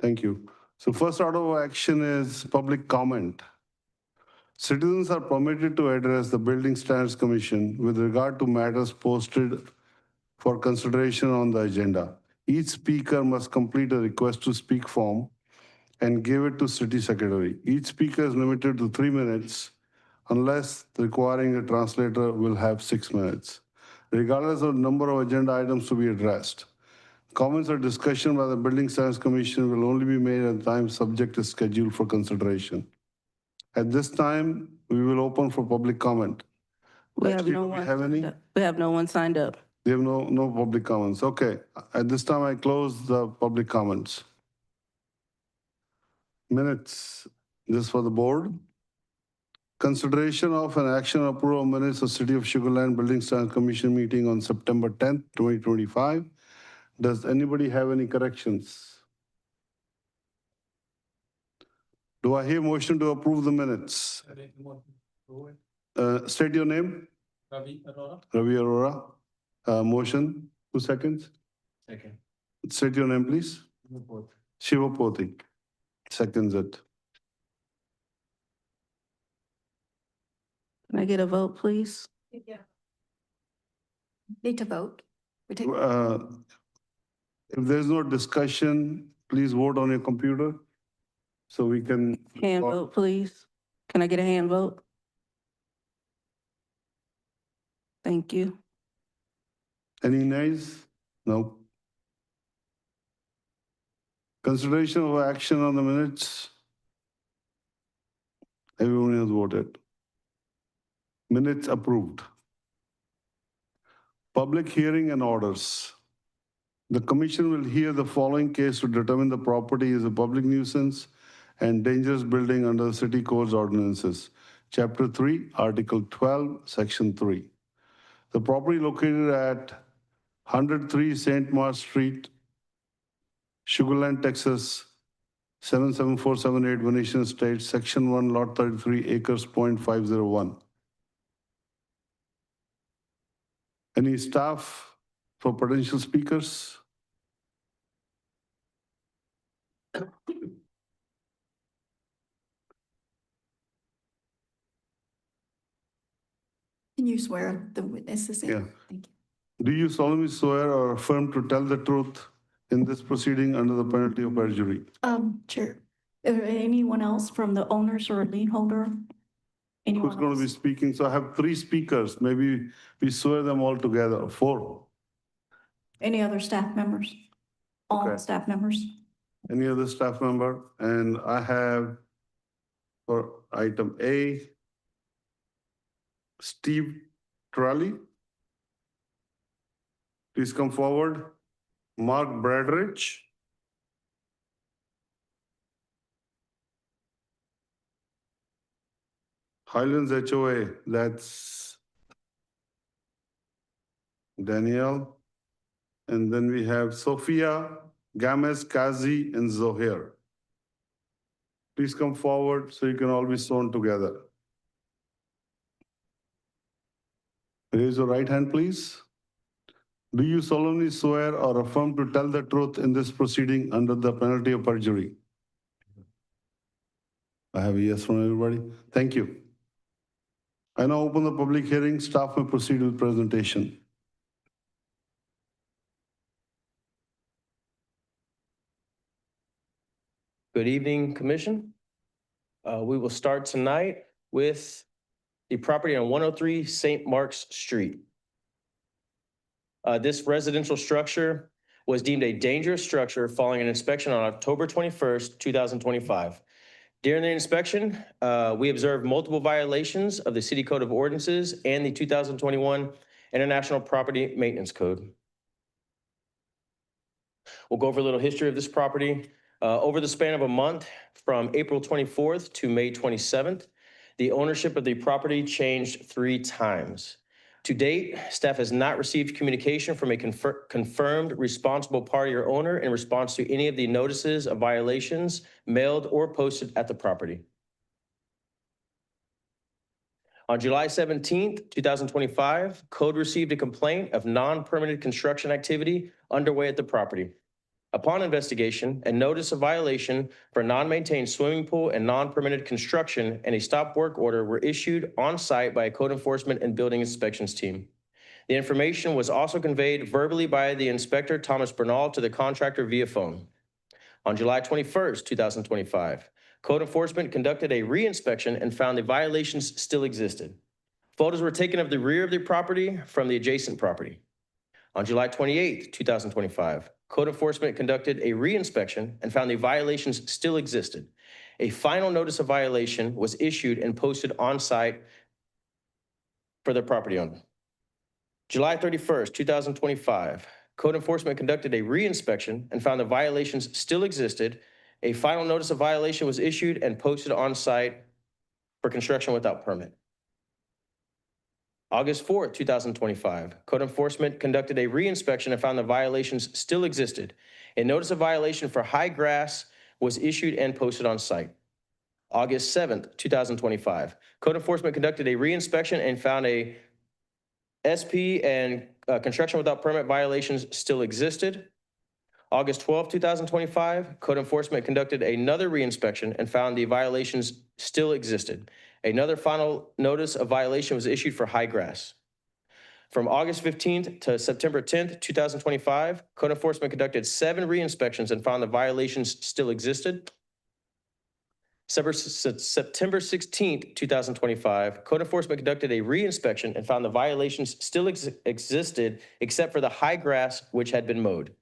Thank you. So first order of action is public comment. Citizens are permitted to address the Building Standards Commission with regard to matters posted for consideration on the agenda. Each speaker must complete a request to speak form and give it to City Secretary. Each speaker is limited to 3 minutes unless requiring a translator will have 6 minutes, regardless of the number of agenda items to be addressed. Comments or discussion by the Building Standards Commission will only be made at the time subject is scheduled for consideration. At this time, we will open for public comment. We have Actually, no do we one. have any? We have no one signed up. We have no public comments. Okay, at this time, I close the public comments. Minutes, this for the board. Consideration of an action approval of minutes of City of Sugar Land Building Standards Commission meeting on September 10th, 2025. Does anybody have any corrections? Do I hear motion to approve the minutes? State your name. Ravi Arora. Ravi Arora. Motion, 2 seconds. Second. State your name, please. Shiva Poti. Seconds it. Can I get a vote, please? Yeah. Need to vote. We take, If there's no discussion, please vote on your computer so we can. Hand vote, please. Can I get a hand vote? Thank you. Any nays? No. Consideration of action on the minutes. Everyone has voted. Minutes approved. Public hearing and orders. The commission will hear the following case to determine the property is a public nuisance and dangerous building under the City Codes ordinances. Chapter 3, Article 12, Section 3. The property located at 103 St. Mark Street, Sugar Land, Texas, 77478 Venetian Estates, Section 1, Lot 33, acres, .501. Any staff for potential speakers? can you swear the witnesses in? Yeah. Thank you. Do you solemnly swear or affirm to tell the truth in this proceeding under the penalty of perjury? Chair, is there anyone else from the owners or lien holder? Anyone Who's going to be else? speaking? So I have 3 speakers. Maybe we swear them all together. 4. Any other staff members? All Okay. staff members? Any other staff member? And I have for item A, Steve Trally. Please come forward. Mark Bradrich. Highlands HOA, that's Danielle. And then we have Sophia, Games, Kazi, and Zohair. Please come forward so you can all be sworn together. Raise your right hand, please. Do you solemnly swear or affirm to tell the truth in this proceeding under the penalty of perjury? I have a yes from everybody. Thank you. I now open the public hearing. Staff may proceed with presentation. Good evening, Commission. We will start tonight with the property on 103 St. Mark's Street. This residential structure was deemed a dangerous structure following an inspection on October 21st, 2025. During the inspection, we observed multiple violations of the City Code of Ordinances and the 2021 International Property Maintenance Code. We'll go over a little history of this property. Over the span of a month, from April 24th to May 27th, the ownership of the property changed 3 times. To date, staff has not received communication from a confirmed responsible party or owner in response to any of the notices of violations mailed or posted at the property. On July 17th, 2025, Code received a complaint of non-permitted construction activity underway at the property. Upon investigation, a notice of violation for non-maintained swimming pool and non-permitted construction and a stop work order were issued on site by a code enforcement and building inspections team. The information was also conveyed verbally by the inspector, Thomas Bernal, to the contractor via phone. On July 21st, 2025, code enforcement conducted a re-inspection and found the violations still existed. Photos were taken of the rear of the property from the adjacent property. On July 28th, 2025, code enforcement conducted a re-inspection and found the violations still existed. A final notice of violation was issued and posted on site for the property owner. July 31st, 2025, code enforcement conducted a re-inspection and found the violations still existed. A final notice of violation was issued and posted on site for construction without permit. August 4th, 2025, code enforcement conducted a re-inspection and found the violations still existed. A notice of violation for high grass was issued and posted on site. August 7th, 2025, code enforcement conducted a re-inspection and found a SP and construction without permit violations still existed. August 12th, 2025, code enforcement conducted another re-inspection and found the violations still existed. Another final notice of violation was issued for high grass. From August 15th to September 10th, 2025, code enforcement conducted 7 re-inspections and found the violations still existed. September 16th, 2025, code enforcement conducted a re-inspection and found the violations still existed except for the high grass which had been mowed.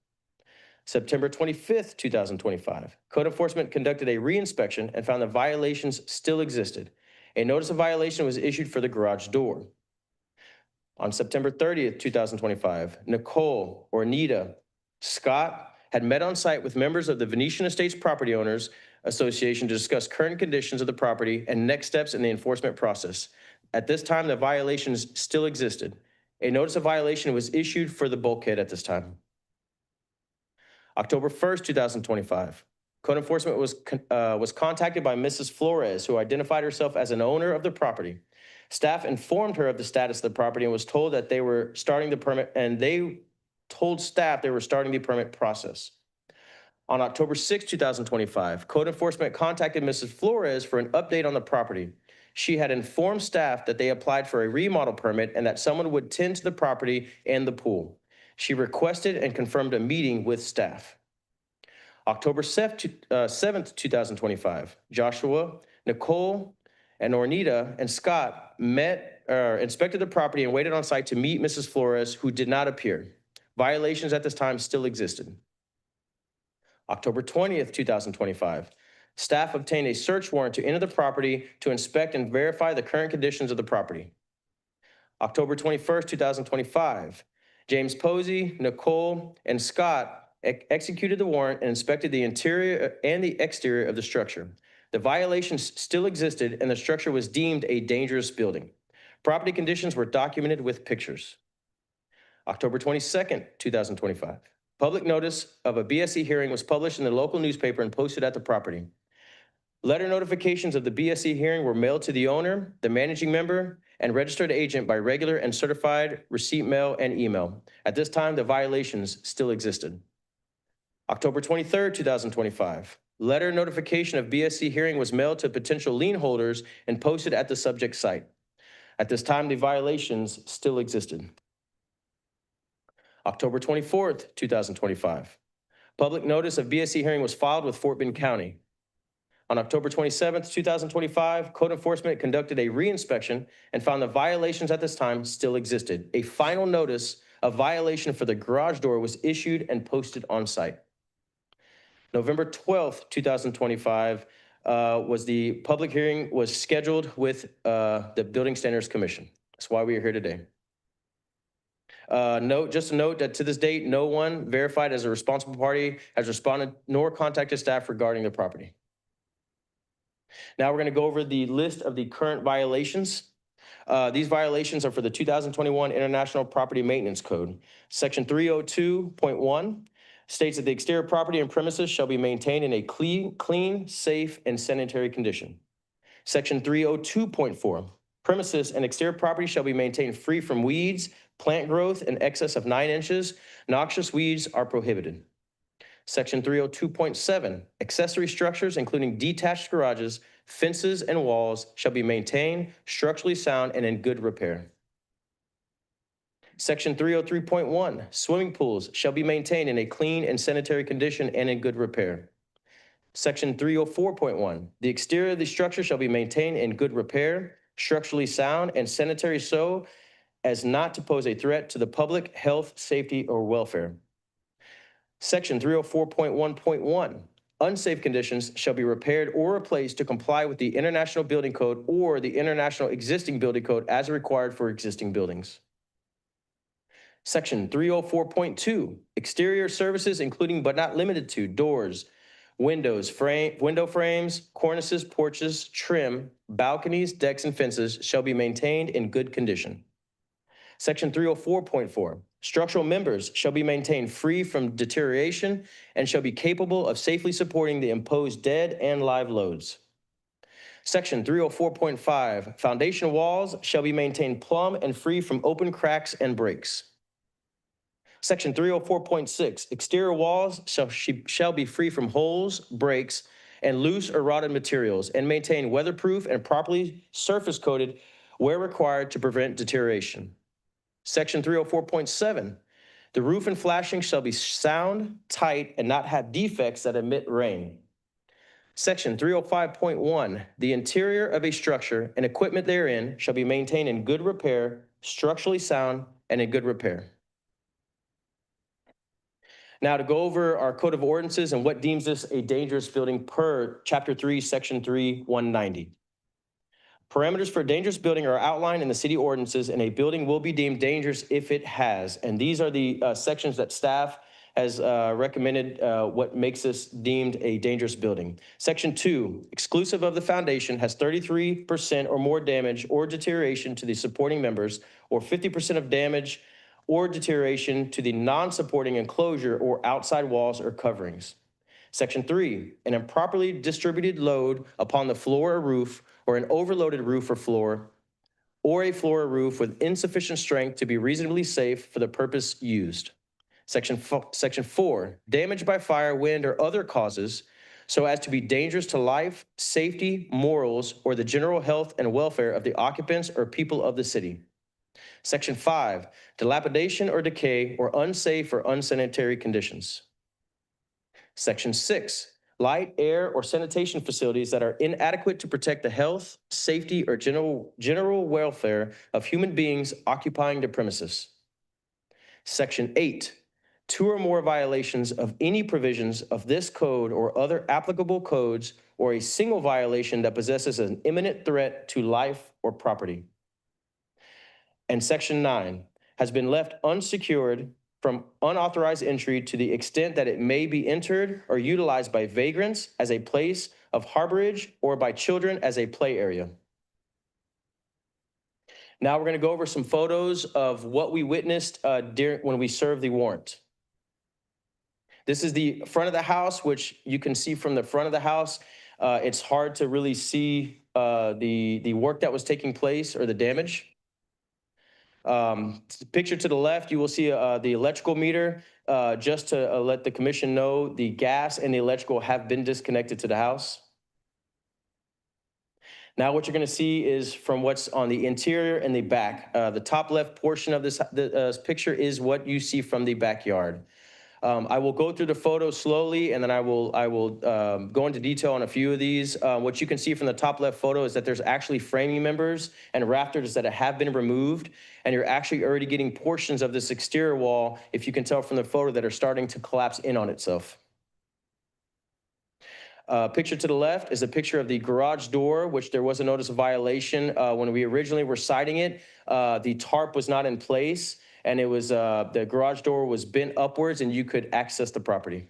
September 25th, 2025, code enforcement conducted a re-inspection and found the violations still existed. A notice of violation was issued for the garage door. On September 30th, 2025, Nicole, Ornita, Scott had met on site with members of the Venetian Estates Property Owners Association to discuss current conditions of the property and next steps in the enforcement process. At this time, the violations still existed. A notice of violation was issued for the bulkhead at this time. October 1st, 2025, code enforcement was contacted by Mrs. Flores, who identified herself as an owner of the property. Staff informed her of the status of the property and was told that they were starting the permit, and they told staff they were starting the permit process. On October 6, 2025, code enforcement contacted Mrs. Flores for an update on the property. She had informed staff that they applied for a remodel permit and that someone would tend to the property and the pool. She requested and confirmed a meeting with staff. October 7th, 2025, Joshua, Nicole, and Ornita and Scott inspected the property and waited on site to meet Mrs. Flores, who did not appear. Violations at this time still existed. October 20th, 2025, staff obtained a search warrant to enter the property to inspect and verify the current conditions of the property. October 21st, 2025, James Posey, Nicole, and Scott executed the warrant and inspected the interior and the exterior of the structure. The violations still existed and the structure was deemed a dangerous building. Property conditions were documented with pictures. October 22nd, 2025. Public notice of a BSC hearing was published in the local newspaper and posted at the property. Letter notifications of the BSC hearing were mailed to the owner, the managing member, and registered agent by regular and certified receipt mail and email. At this time, the violations still existed. October 23rd, 2025. Letter notification of BSC hearing was mailed to potential lien holders and posted at the subject site. At this time, the violations still existed. October 24th, 2025. Public notice of BSC hearing was filed with Fort Bend County. On October 27th, 2025, code enforcement conducted a re-inspection and found the violations at this time still existed. A final notice of violation for the garage door was issued and posted on site. November 12th, 2025 was the public hearing was scheduled with the Building Standards Commission. That's why we are here today. Just a note that to this date, no one verified as a responsible party has responded nor contacted staff regarding the property. Now we're going to go over the list of the current violations. These violations are for the 2021 International Property Maintenance Code. Section 302.1 states that the exterior property and premises shall be maintained in a clean, safe, and sanitary condition. Section 302.4, premises and exterior property shall be maintained free from weeds, plant growth in excess of 9 inches. Noxious weeds are prohibited. Section 302.7, accessory structures, including detached garages, fences, and walls, shall be maintained, structurally sound, and in good repair. Section 303.1, swimming pools shall be maintained in a clean and sanitary condition and in good repair. Section 304.1, the exterior of the structure shall be maintained in good repair, structurally sound, and sanitary so as not to pose a threat to the public health, safety, or welfare. Section 304.1.1, unsafe conditions shall be repaired or replaced to comply with the International Building Code or the International Existing Building Code as required for existing buildings. Section 304.2, exterior services including but not limited to doors, windows, window frames, cornices, porches, trim, balconies, decks, and fences shall be maintained in good condition. Section 304.4, structural members shall be maintained free from deterioration and shall be capable of safely supporting the imposed dead and live loads. Section 304.5, foundation walls shall be maintained plumb and free from open cracks and breaks. Section 304.6, exterior walls shall be free from holes, breaks, and loose or rotted materials and maintained weatherproof and properly surface coated where required to prevent deterioration. Section 304.7, the roof and flashing shall be sound, tight, and not have defects that emit rain. Section 305.1, the interior of a structure and equipment therein shall be maintained in good repair, structurally sound, and in good repair. Now to go over our code of ordinances and what deems this a dangerous building per Chapter 3, Section 3, 190. Parameters for dangerous building are outlined in the city ordinances, and a building will be deemed dangerous if it has. And these are the sections that staff has recommended what makes this deemed a dangerous building. Section 2, exclusive of the foundation, has 33% or more damage or deterioration to the supporting members, or 50% of damage or deterioration to the non-supporting enclosure or outside walls or coverings. Section 3, an improperly distributed load upon the floor or roof, or an overloaded roof or floor, or a floor or roof with insufficient strength to be reasonably safe for the purpose used. Section 4, damage by fire, wind, or other causes so as to be dangerous to life, safety, morals, or the general health and welfare of the occupants or people of the city. Section 5, dilapidation or decay or unsafe or unsanitary conditions. Section 6, light, air, or sanitation facilities that are inadequate to protect the health, safety, or general welfare of human beings occupying the premises. Section 8, 2 or more violations of any provisions of this code or other applicable codes, or a single violation that possesses an imminent threat to life or property. And Section 9, has been left unsecured from unauthorized entry to the extent that it may be entered or utilized by vagrants as a place of harborage or by children as a play area. Now we're going to go over some photos of what we witnessed when we served the warrant. This is the front of the house, which you can see from the front of the house. It's hard to really see the work that was taking place or the damage. Picture to the left, you will see the electrical meter. Just to let the commission know, the gas and the electrical have been disconnected to the house. Now what you're going to see is from what's on the interior and the back. The top left portion of this picture is what you see from the backyard. I will go through the photos slowly, and then I will go into detail on a few of these. What you can see from the top left photo is that there's actually framing members and rafters that have been removed, and you're actually already getting portions of this exterior wall, if you can tell from the photo, that are starting to collapse in on itself. Picture to the left is a picture of the garage door, which there was a notice of violation. When we originally were citing it, the tarp was not in place, and it was the garage door was bent upwards, and you could access the property.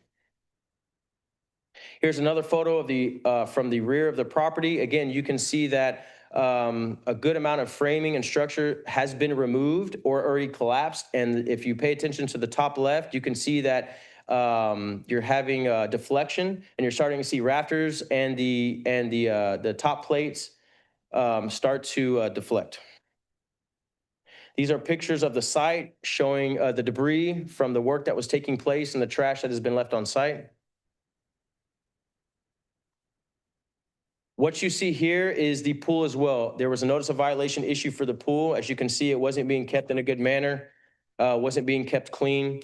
Here's another photo of the from the rear of the property. Again, you can see that a good amount of framing and structure has been removed or already collapsed. And if you pay attention to the top left, you can see that you're having deflection, and you're starting to see rafters and the top plates start to deflect. These are pictures of the site showing the debris from the work that was taking place and the trash that has been left on site. What you see here is the pool as well. There was a notice of violation issued for the pool. As you can see, it wasn't being kept in a good manner, wasn't being kept clean.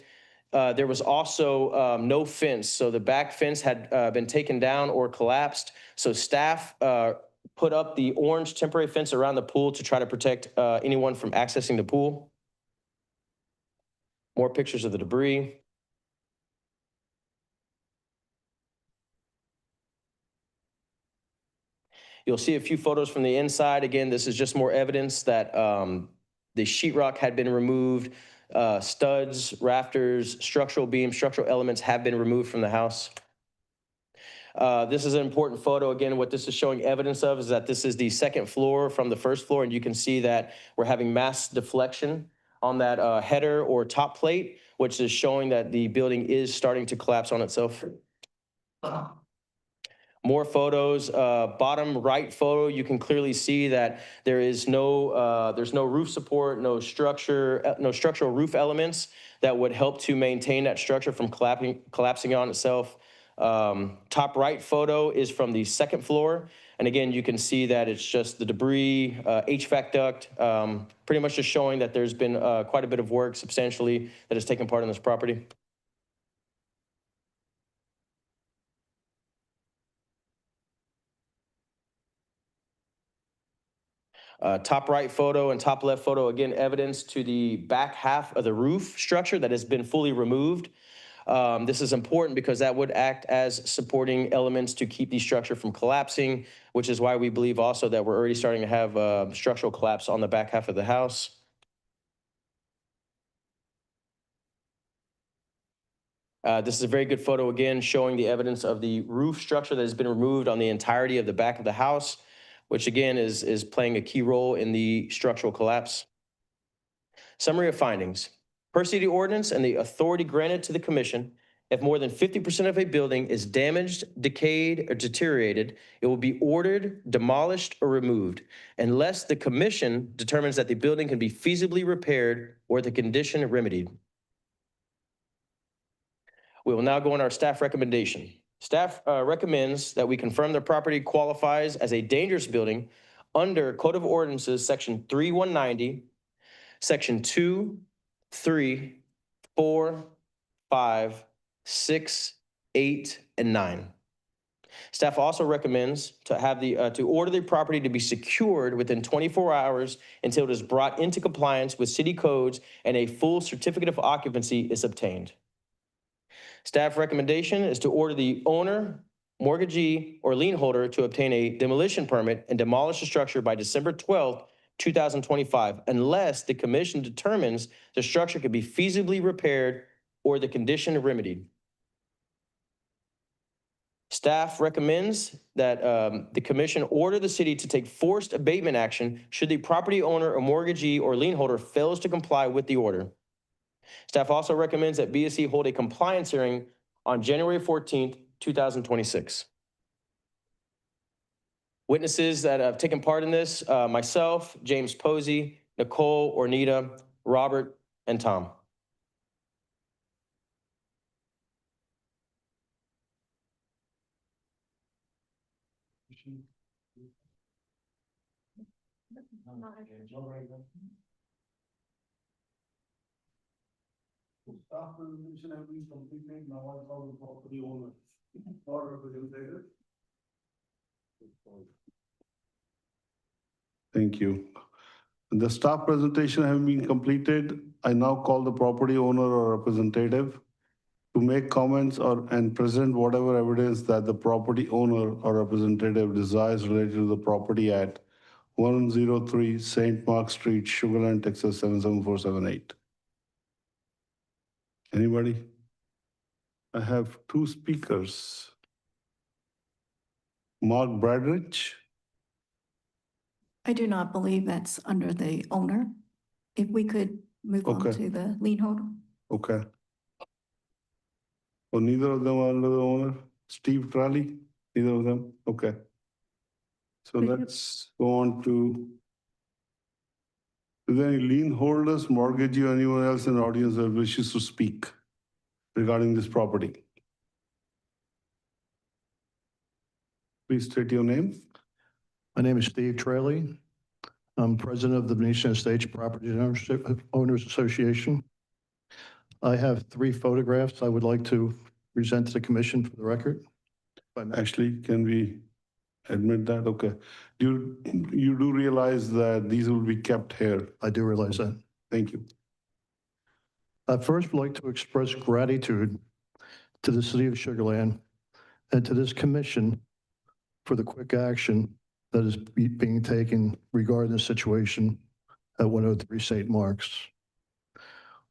There was also no fence, so the back fence had been taken down or collapsed. So staff put up the orange temporary fence around the pool to try to protect anyone from accessing the pool. More pictures of the debris. You'll see a few photos from the inside. Again, this is just more evidence that the sheetrock had been removed. Studs, rafters, structural beams, structural elements have been removed from the house. This is an important photo. Again, what this is showing evidence of is that this is the second floor from the first floor, and you can see that we're having mass deflection on that header or top plate, which is showing that the building is starting to collapse on itself. More photos, bottom right photo, you can clearly see that there's no roof support, no structural roof elements that would help to maintain that structure from collapsing on itself. Top right photo is from the second floor. And again, you can see that it's just the debris, HVAC duct, pretty much just showing that there's been quite a bit of work substantially that has taken part in this property. Top right photo and top left photo, again, evidence to the back half of the roof structure that has been fully removed. This is important because that would act as supporting elements to keep the structure from collapsing, which is why we believe also that we're already starting to have structural collapse on the back half of the house. This is a very good photo, again, showing the evidence of the roof structure that has been removed on the entirety of the back of the house, which again is playing a key role in the structural collapse. Summary of findings. Per city ordinance and the authority granted to the commission, if more than 50% of a building is damaged, decayed, or deteriorated, it will be ordered, demolished, or removed, unless the commission determines that the building can be feasibly repaired or the condition remedied. We will now go on our staff recommendation. Staff recommends that we confirm the property qualifies as a dangerous building under Code of Ordinances, Section 3190, Section 2, 3, 4, 5, 6, 8, and 9. Staff also recommends to have to order the property to be secured within 24 hours until it is brought into compliance with city codes and a full certificate of occupancy is obtained. Staff recommendation is to order the owner, mortgagee, or lien holder to obtain a demolition permit and demolish the structure by December 12th, 2025, unless the commission determines the structure could be feasibly repaired or the condition remedied. Staff recommends that the commission order the city to take forced abatement action should the property owner or mortgagee or lien holder fails to comply with the order. Staff also recommends that BSC hold a compliance hearing on January 14th, 2026. Witnesses that have taken part in this, myself, James Posey, Nicole, Ornita, Robert, and Tom. Staff presentation have been completed. Now I call the property owner or representative. Thank you. The staff presentation have been completed. I now call the property owner or representative to make comments and present whatever evidence that the property owner or representative desires related to the property at 103 St. Mark Street, Sugar Land, Texas 77478. Anybody? I have two speakers. Mark Bradrich. I do not believe that's under the owner. If we could move on Okay. to the lien holder. Okay. Oh, neither of them are under the owner? Steve Trally? Neither of them? Okay. So We could- let's go on to Is there any lien holders, mortgagee, or anyone else in the audience that wishes to speak regarding this property? Please state your name. My name is Steve Traley. I'm president of the Venetian Estates Property Owners Association. I have 3 photographs I would like to present to the commission for the record. If I may. Actually, can we admit that? Okay. You do realize that these will be kept here? I do realize that. Thank you. I first would like to express gratitude to the city of Sugar Land and to this commission for the quick action that is being taken regarding the situation at 103 St. Mark's.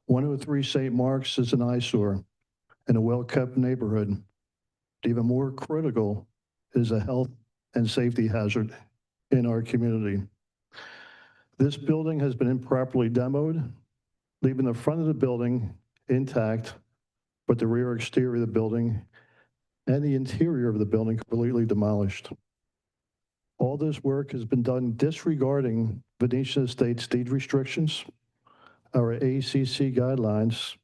103 St. Mark's is an eyesore in a well-kept neighborhood. Even more critical is a health and safety hazard in our community. This building has been improperly demoed, leaving the front of the building intact, but the rear exterior of the building and the interior of the building completely demolished. All this work has been done disregarding Venetian Estates deed restrictions, our ACC guidelines,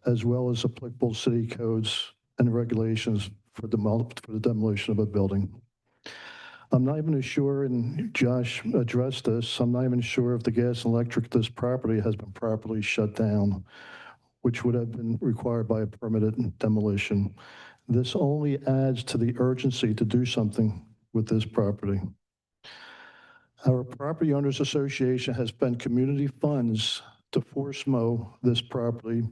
as well as applicable city codes and regulations for the demolition of a building. I'm not even sure, and Josh addressed this, I'm not even sure if the gas and electric to this property has been properly shut down, which would have been required by a permitted demolition. This only adds to the urgency to do something with this property. Our Property Owners Association has spent community funds to force mow this property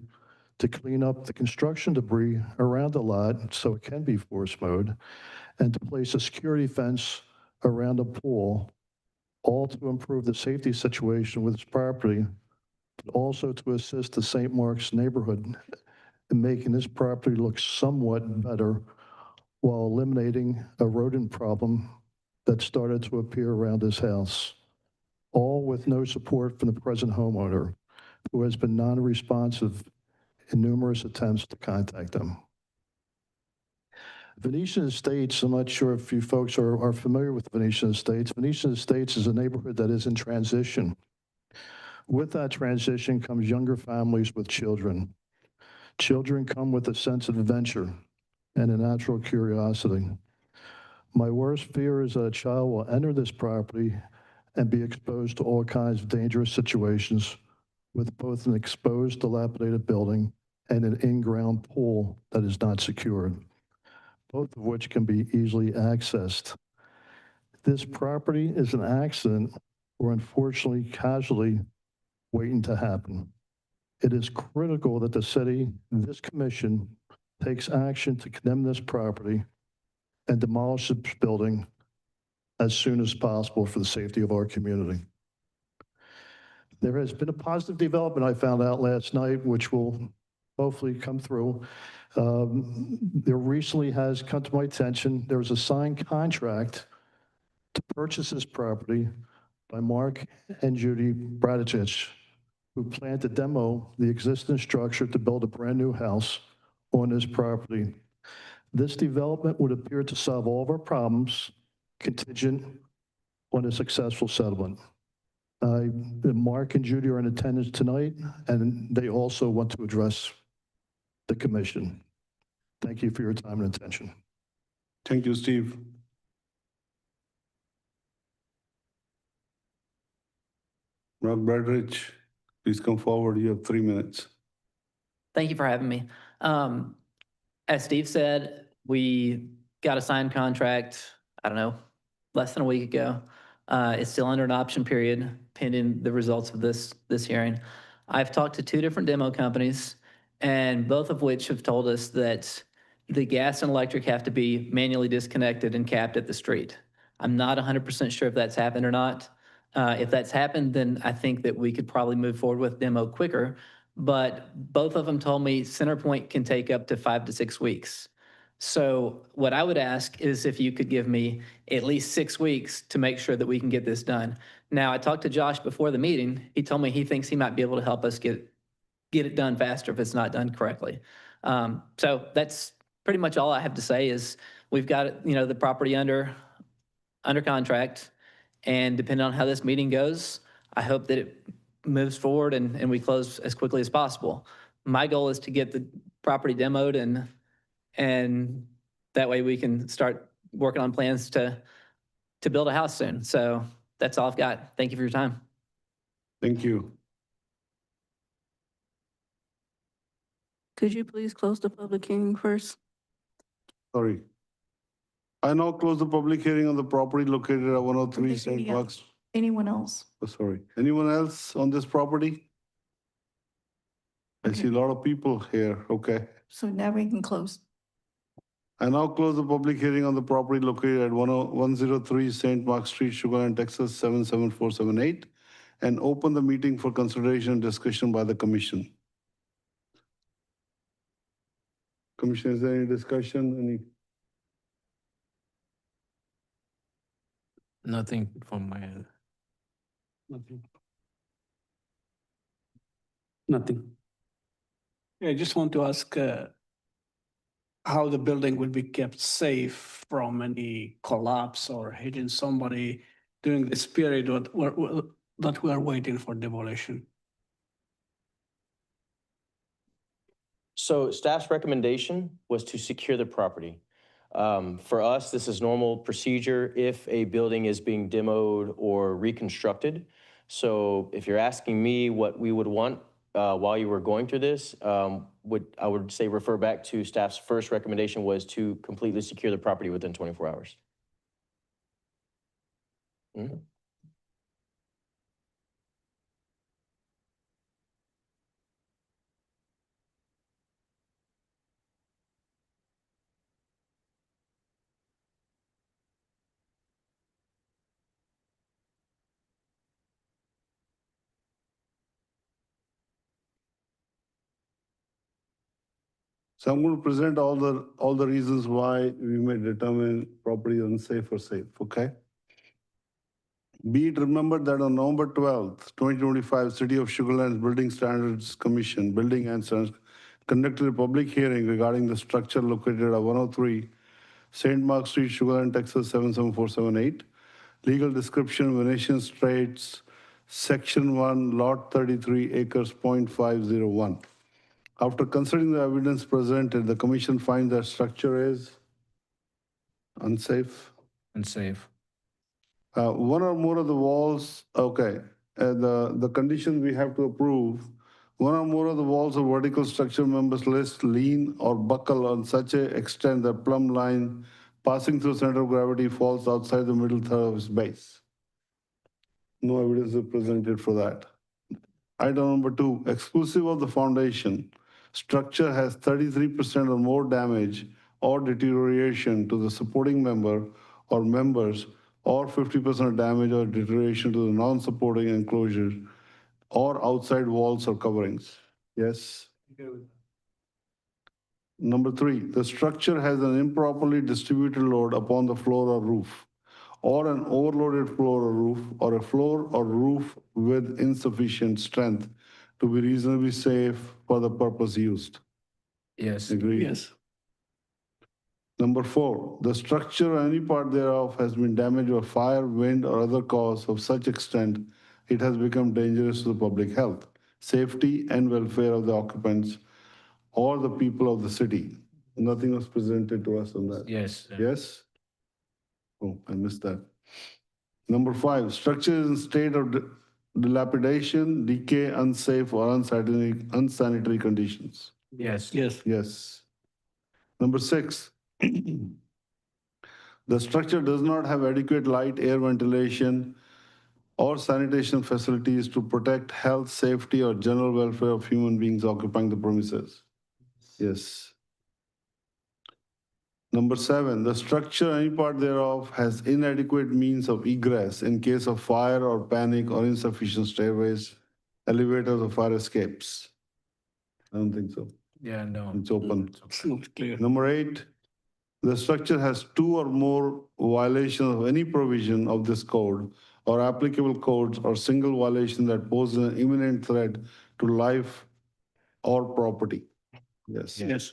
to clean up the construction debris around the lot so it can be force mowed, and to place a security fence around the pool, all to improve the safety situation with this property, but also to assist the St. Mark's neighborhood in making this property look somewhat better while eliminating a rodent problem that started to appear around this house, all with no support from the present homeowner, who has been non-responsive in numerous attempts to contact them. Venetian Estates, I'm not sure if you folks are familiar with Venetian Estates. Venetian Estates is a neighborhood that is in transition. With that transition comes younger families with children. Children come with a sense of adventure and a natural curiosity. My worst fear is that a child will enter this property and be exposed to all kinds of dangerous situations with both an exposed, dilapidated building and an in-ground pool that is not secured, both of which can be easily accessed. This property is an accident or unfortunately casualty waiting to happen. It is critical that the city, this commission, takes action to condemn this property and demolish this building as soon as possible for the safety of our community. There has been a positive development I found out last night, which will hopefully come through. There recently has come to my attention, there was a signed contract to purchase this property by Mark and Judy Bradicich, who plan to demo the existing structure to build a brand-new house on this property. This development would appear to solve all of our problems contingent on a successful settlement. Mark and Judy are in attendance tonight, and they also want to address the commission. Thank you for your time and attention. Thank you, Steve. Mark Bradrich, please come forward. You have 3 minutes. Thank you for having me. As Steve said, we got a signed contract, I don't know, less than a week ago. It's still under an option period pending the results of this hearing. I've talked to 2 different demo companies, and both of which have told us that the gas and electric have to be manually disconnected and capped at the street. I'm not 100% sure if that's happened or not. If that's happened, then I think that we could probably move forward with demo quicker. But both of them told me CenterPoint can take up to 5 to 6 weeks. So what I would ask is if you could give me at least 6 weeks to make sure that we can get this done. Now, I talked to Josh before the meeting. He told me he thinks he might be able to help us get it done faster if it's not done correctly. So that's pretty much all I have to say is we've got, the property under contract, and depending on how this meeting goes, I hope that moves forward and we close as quickly as possible. My goal is to get the property demoed and that way we can start working on plans to build a house soon. So that's all I've got. Thank you for your time. Thank you. Could you please close the public hearing first? Sorry. I now close the public hearing on the property located at 103 St. Yeah. Mark's. Anyone else? Oh, sorry. Anyone else on this property? I see a lot of people here. Okay. So now we can close. I now close the public hearing on the property located at 103 St. Mark Street, Sugar Land, Texas 77478, and open the meeting for consideration and discussion by the commission. Commission, is there any discussion? Any? Nothing from my end. Nothing. Nothing. Yeah, I just want to ask how the building will be kept safe from any collapse or hitting somebody during this period that we are waiting for demolition. So staff's recommendation was to secure the property. For us, this is normal procedure if a building is being demoed or reconstructed. So if you're asking me what we would want while you were going through this, I would say refer back to staff's first recommendation was to completely secure the property within 24 hours. Mhm. So I'm going to present all the reasons why we may determine property unsafe or safe, okay? Be it remembered that on November 12th, 2025, City of Sugar Land's Building Standards Commission, Building and Standards, conducted a public hearing regarding the structure located at 103 St. Mark Street, Sugar Land, Texas 77478. Legal description, Venetian Straits, Section 1, Lot 33, acres, .501. After considering the evidence presented, the commission finds that structure is unsafe. Unsafe. One or more of the walls, okay, the condition we have to approve, one or more of the walls of vertical structure members list lean or buckle on such a extent that plumb line passing through center of gravity falls outside the middle third of its base. No evidence is presented for that. Item number 2, exclusive of the foundation, structure has 33% or more damage or deterioration to the supporting member or members, or 50% damage or deterioration to the non-supporting enclosure or outside walls or coverings. Yes? Number 3, the structure has an improperly distributed load upon the floor or roof, or an overloaded floor or roof, or a floor or roof with insufficient strength to be reasonably safe for the purpose used. Yes. Agreed? Yes. Number 4, the structure or any part thereof has been damaged by fire, wind, or other cause of such extent it has become dangerous to the public health, safety, and welfare of the occupants or the people of the city. Nothing was presented to us on that. Yes. Yes? Oh, I missed that. Number 5, structure is in state of dilapidation, decay, unsafe, or unsanitary conditions. Yes. Yes. Yes. Number 6, the structure does not have adequate light, air ventilation, or sanitation facilities to protect health, safety, or general welfare of human beings occupying the premises. Yes. Number 7, the structure, any part thereof, has inadequate means of egress in case of fire or panic or insufficient stairways, elevators, or fire escapes. I don't think so. Yeah, no. It's open. It's not clear. Number 8, the structure has 2 or more violations of any provision of this code or applicable codes or single violation that poses an imminent threat to life or property. Yes. Yes.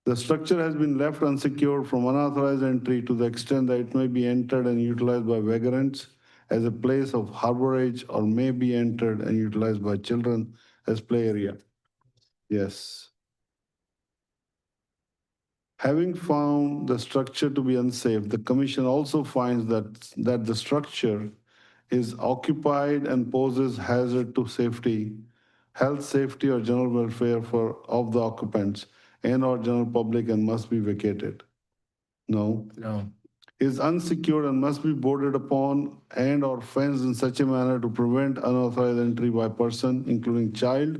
The structure has been left unsecured from unauthorized entry to the extent that it may be entered and utilized by vagrants as a place of harborage or may be entered and utilized by children as play area. Yes. Having found the structure to be unsafe, the commission also finds that the structure is occupied and poses hazard to safety, health, safety, or general welfare of the occupants and or general public and must be vacated. No. No. Is unsecured and must be boarded upon and or fenced in such a manner to prevent unauthorized entry by person, including child,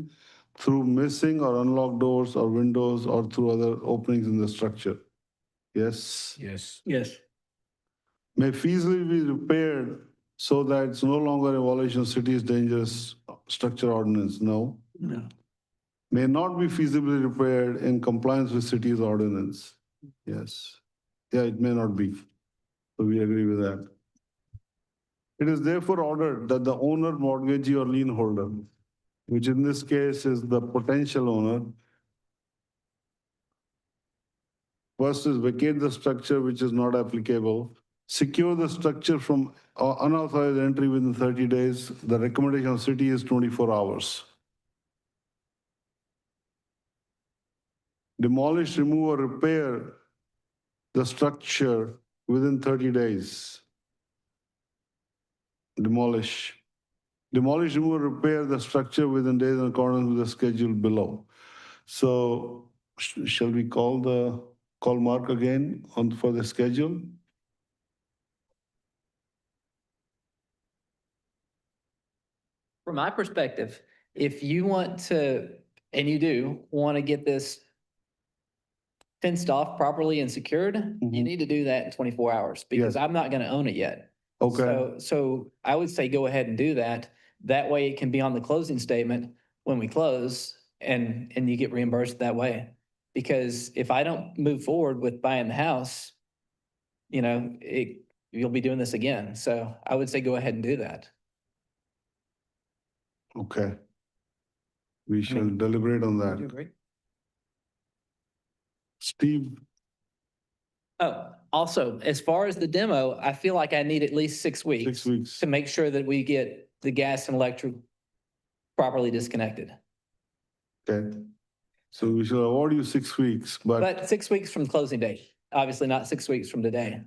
through missing or unlocked doors or windows or through other openings in the structure. Yes. Yes. Yes. May feasibly be repaired so that it's no longer a violation of city's dangerous structure ordinance. No. No. May not be feasibly repaired in compliance with city's ordinance. Yes. Yeah, it may not be. So we agree with that. It is therefore ordered that the owner, mortgagee, or lien holder, which in this case is the potential owner, first is vacate the structure which is not applicable, secure the structure from unauthorized entry within 30 days. The recommendation of city is 24 hours. Demolish, remove, or repair the structure within 30 days. Demolish, remove, or repair the structure within days in accordance with the schedule below. So shall we call Mark again for the schedule? From my perspective, if you want to, and you do, want to get this fenced off properly and secured, you Mhm. need to do that in 24 hours because Yes. I'm not going to own it yet. Okay, So I would say go ahead and do that. That way it can be on the closing statement when we close and you get reimbursed that way. Because if I don't move forward with buying the house, you'll be doing this again. So I would say go ahead and do that. okay. We shall mean, deliberate on Do you that. agree? Steve, Oh, also, as far as the demo, I feel like I need at least 6 weeks. 6 weeks. To make sure that we get the gas and electric properly disconnected. Okay. So we shall award you 6 weeks, but But 6 weeks from closing date, obviously not 6 weeks from today.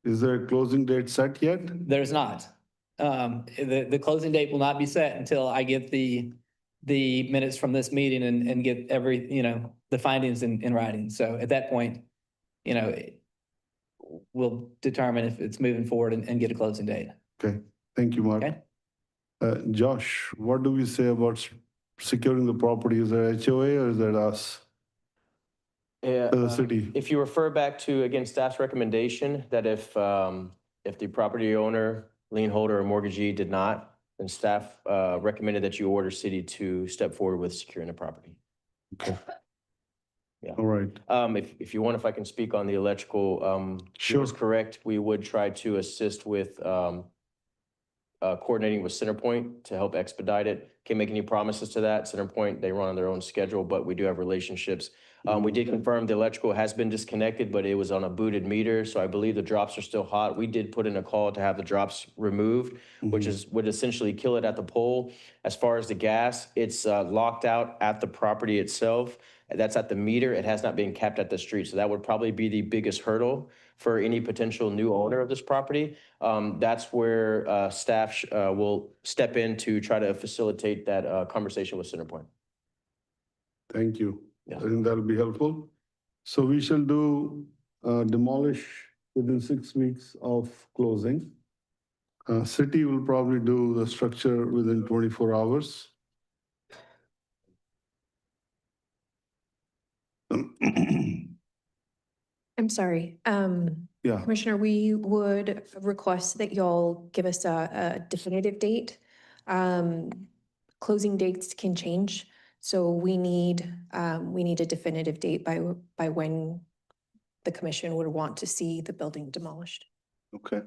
is there a closing date set yet? There's not. The closing date will not be set until I get the minutes from this meeting and get the findings in writing. So at that point, we'll determine if it's moving forward and get a closing date. Okay, thank you, Mark. Okay. Josh, what do we say about securing the property? Is that HOA or is that us? Yeah, The city. if you refer back to, again, staff's recommendation that if the property owner, lien holder, or mortgagee did not, then staff recommended that you order city to step forward with securing the property. Okay. Yeah. All right. If you want, if I can speak on the electrical, he was Sure. correct. We would try to assist with coordinating with CenterPoint to help expedite it. Can't make any promises to that. CenterPoint, they run on their own schedule, but we do have relationships. We did confirm the electrical has been disconnected, but it was on a booted meter, so I believe the drops are still hot. We did put in a call to have the drops removed, which would essentially kill it at the pole. As far as the gas, it's locked out at the property itself. That's at the meter. It has not been capped at the street, so that would probably be the biggest hurdle for any potential new owner of this property. That's where staff will step in to try to facilitate that conversation with CenterPoint. Thank you. Yeah. I think that'll be helpful. So we shall do demolish within 6 weeks of closing. City will probably do the structure within 24 hours. I'm sorry. Yeah, Commissioner, we would request that y'all give us a definitive date. Closing dates can change, so we need a definitive date by when the commission would want to see the building demolished. okay.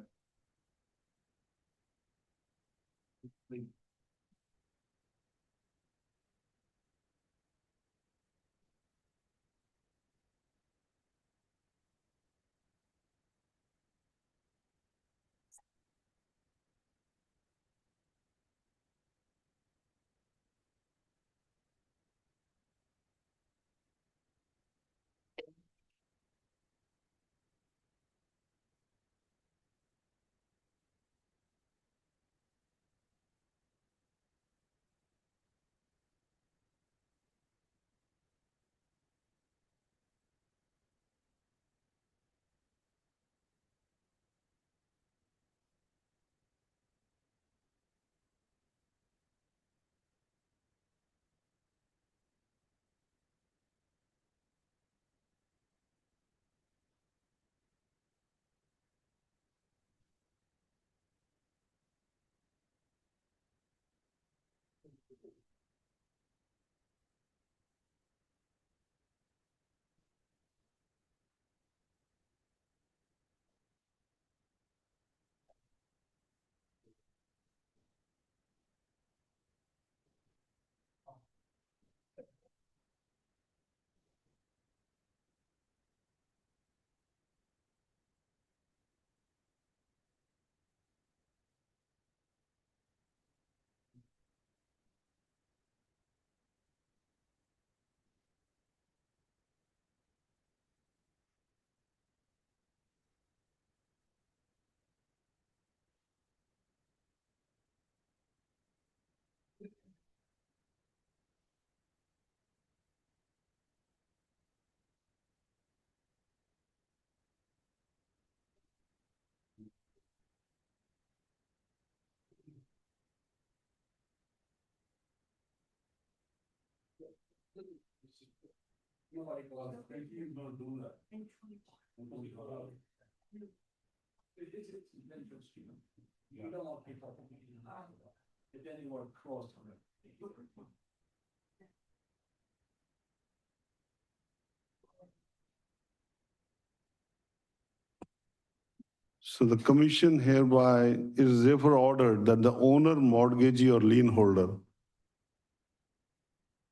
So the commission hereby is therefore ordered that the owner, mortgagee, or lien holder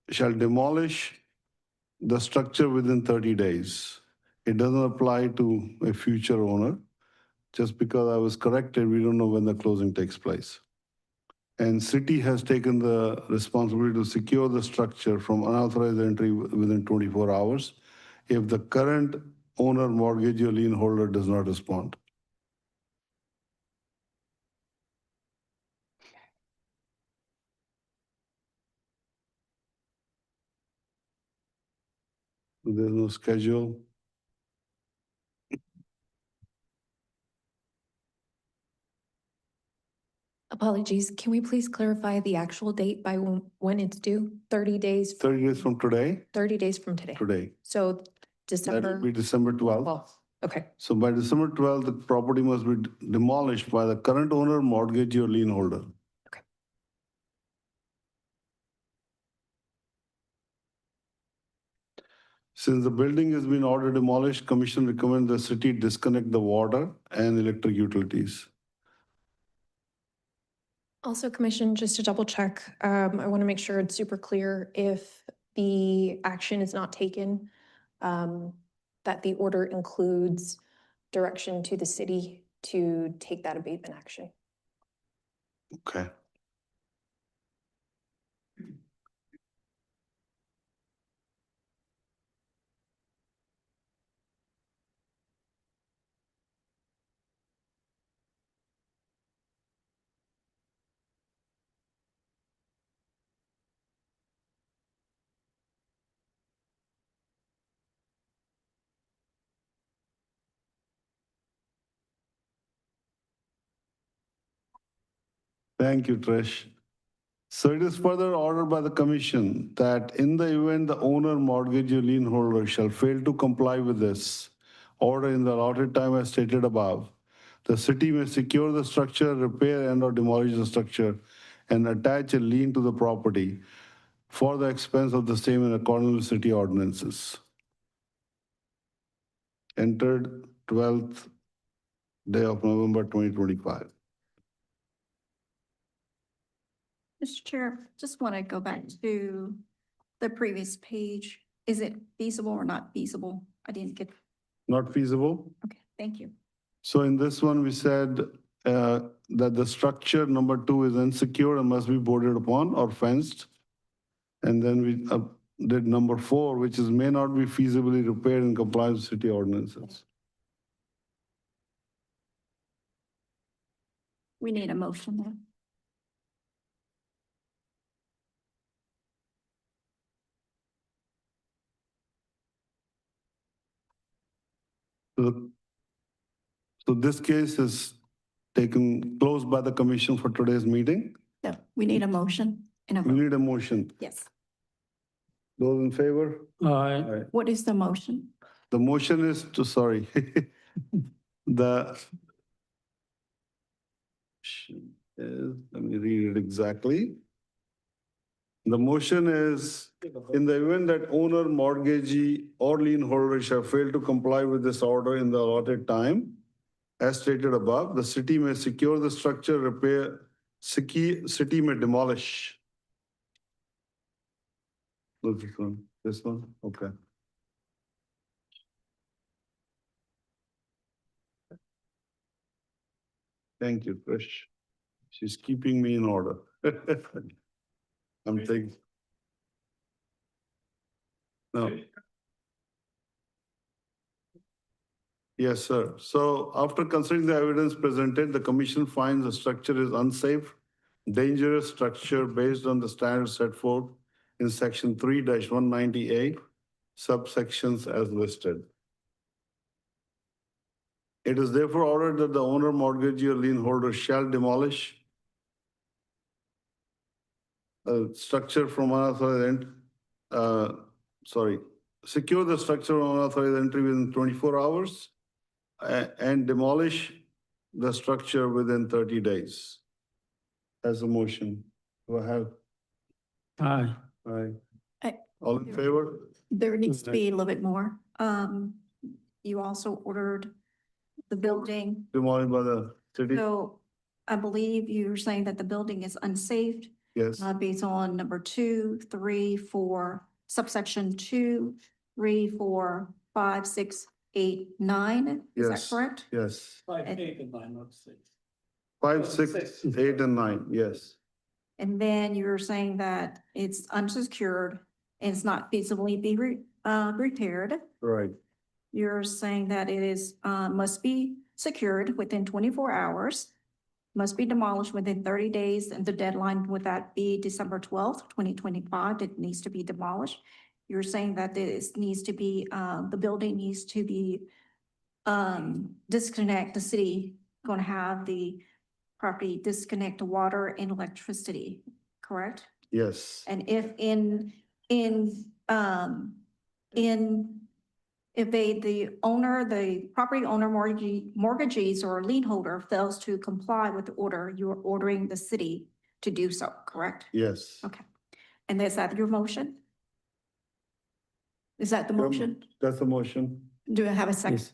shall demolish the structure within 30 days. It doesn't apply to a future owner. Just because I was corrected, we don't know when the closing takes place. And city has taken the responsibility to secure the structure from unauthorized entry within 24 hours if the current owner, mortgagee, or lien holder does not respond. There's no schedule. Apologies, can we please clarify the actual date by when it's due? 30 days, 30 days from today, 30 days from today. today. So That December will be December 12th. 12th. Okay, So by December 12th, the property must be demolished by the current owner, mortgagee, or lien holder. Okay. Since the building has been ordered demolished, commission recommends the city disconnect the water and electric utilities. also, Commission, just to double check, I want to make sure it's super clear if the action is not taken, that the order includes direction to the city to take that abatement action. Okay. Thank you, Trish. So it is further ordered by the commission that in the event the owner, mortgagee, or lien holder shall fail to comply with this order in the allotted time as stated above, the city may secure the structure, repair and/or demolish the structure, and attach a lien to the property for the expense of the same in accordance with city ordinances. Entered 12th day of November 2025. Mr. Chair, just want to go back to the previous page. Is it feasible or not feasible? I didn't get, Not feasible? okay, thank you. So in this one, we said that the structure number 2 is insecure and must be boarded upon or fenced. And then we did number 4, which is may not be feasibly repaired in compliance with city ordinances. We need a motion there. So this case is taken, closed by the commission for today's meeting. No, we need a motion and a We vote. need a motion. Yes. Those in favor? Aye. What is the motion? The motion is to, sorry, the, let me read it exactly. The motion is, in the event that owner, mortgagee, or lien holder shall fail to comply with this order in the allotted time, as stated above, the city may secure the structure, city may demolish. This one, okay. Thank you, Trish. She's keeping me in order. I'm thinking. No. Yes, sir. So after considering the evidence presented, the commission finds the structure is unsafe, dangerous structure based on the standards set forth in section 3-190A, subsections as listed. It is therefore ordered that the owner, mortgagee, or lien holder shall demolish a structure from unauthorized, secure the structure from unauthorized entry within 24 hours and demolish the structure within 30 days. As a motion. Do I have? Aye. Aye. I- All in favor? There needs to be a little bit more. You also ordered the building. Demolished by the city? So I believe you're saying that the building is unsafe, Yes, based on number 2, 3, 4, subsection 2, 3, 4, 5, 6, 8, 9. Is that Yes. correct? yes. 5, 8, and 9, not 6. 5, 6, 8, and 9, yes. And then you're saying that it's unsecured and it's not feasibly be repaired. Right, You're saying that it is, must be secured within 24 hours, must be demolished within 30 days, and the deadline would that be December 12th, 2025, it needs to be demolished. You're saying that this needs to be, the building needs to be, disconnect, the city going to have the property disconnect to water and electricity, correct? yes, And if if the owner, the property owner, mortgagees or lien holder fails to comply with the order, you're ordering the city to do so, correct? yes. Okay. And is that your motion? Is that the motion? That's the motion. Do I have a second? Yes.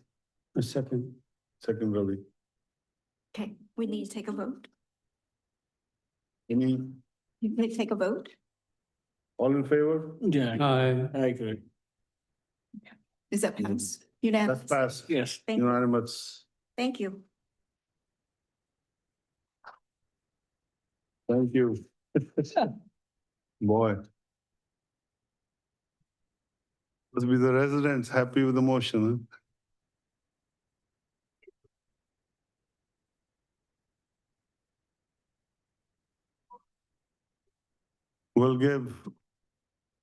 A second. Second, Ravi. Okay, we need to take a vote. Any, You may take a vote. all in favor? Yeah, Aye. I agree. Is that passed? Unanimous? That's passed. Yes. Thank you. Unanimous. Thank you. Thank you. Boy. Must be the residents happy with the motion, huh? We'll give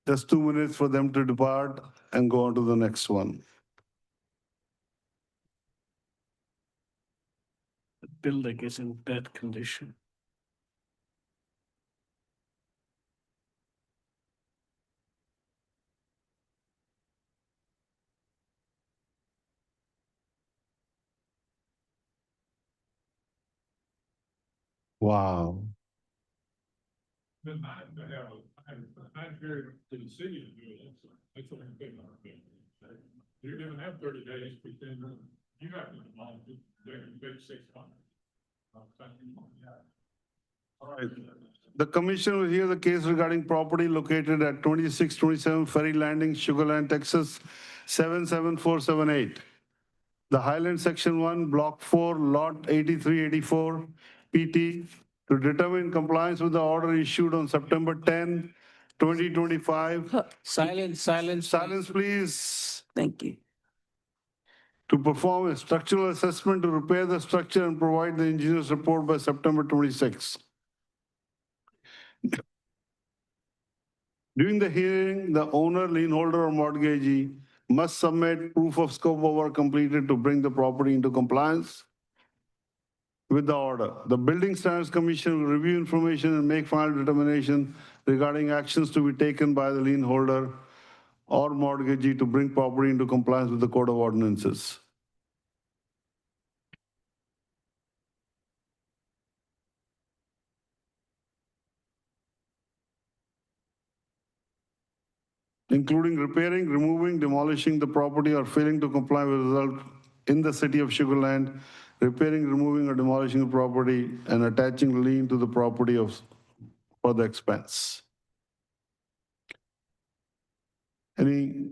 just 2 minutes for them to depart and go on to the next one. The building is in bad condition. Wow. I'm here to the city to do it, that's what I'm thinking. You're gonna have 30 days, but then you have to demolish it, they're gonna pay 600. All right. The commission will hear the case regarding property located at 2627 Ferry Landing, Sugar Land, Texas, 77478. The Highland Section 1, Block 4, Lot 8384, PT, to determine compliance with the order issued on September 10, 2025. Silence, silence. Silence, please. Thank you. To perform a structural assessment to repair the structure and provide the engineer's report by September 26. During the hearing, the owner, lien holder, or mortgagee must submit proof of scope of work completed to bring the property into compliance with the order. The Building Standards Commission will review information and make final determination regarding actions to be taken by the lien holder or mortgagee to bring property into compliance with the Code of Ordinances. including repairing, removing, demolishing the property or failing to comply with result in the city of Sugar Land, repairing, removing, or demolishing the property and attaching lien to the property for the expense. Any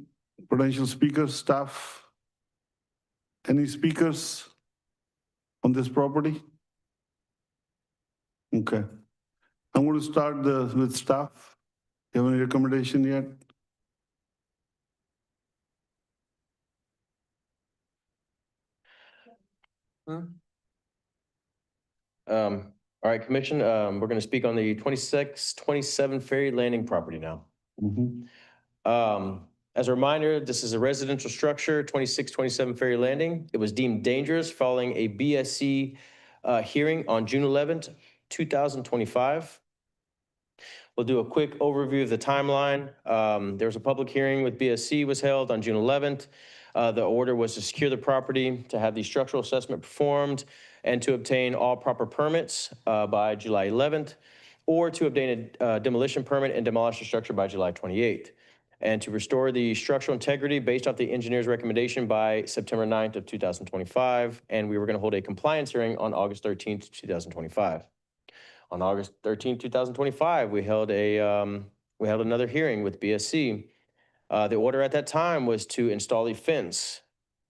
potential speakers, staff? Any speakers on this property? Okay. I'm going to start with staff. You have any recommendation yet? All right, Commission, we're going to speak on the 2627 Ferry Landing property now. As a reminder, this is a residential structure, 2627 Ferry Landing. It was deemed dangerous following a BSC hearing on June 11th, 2025. We'll do a quick overview of the timeline. There was a public hearing with BSC was held on June 11th. The order was to secure the property, to have the structural assessment performed, and to obtain all proper permits by July 11th, or to obtain a demolition permit and demolish the structure by July 28th, and to restore the structural integrity based off the engineer's recommendation by September 9th of 2025. And we were going to hold a compliance hearing on August 13th, 2025. On August 13th, 2025, we held another hearing with BSC. The order at that time was to install a fence,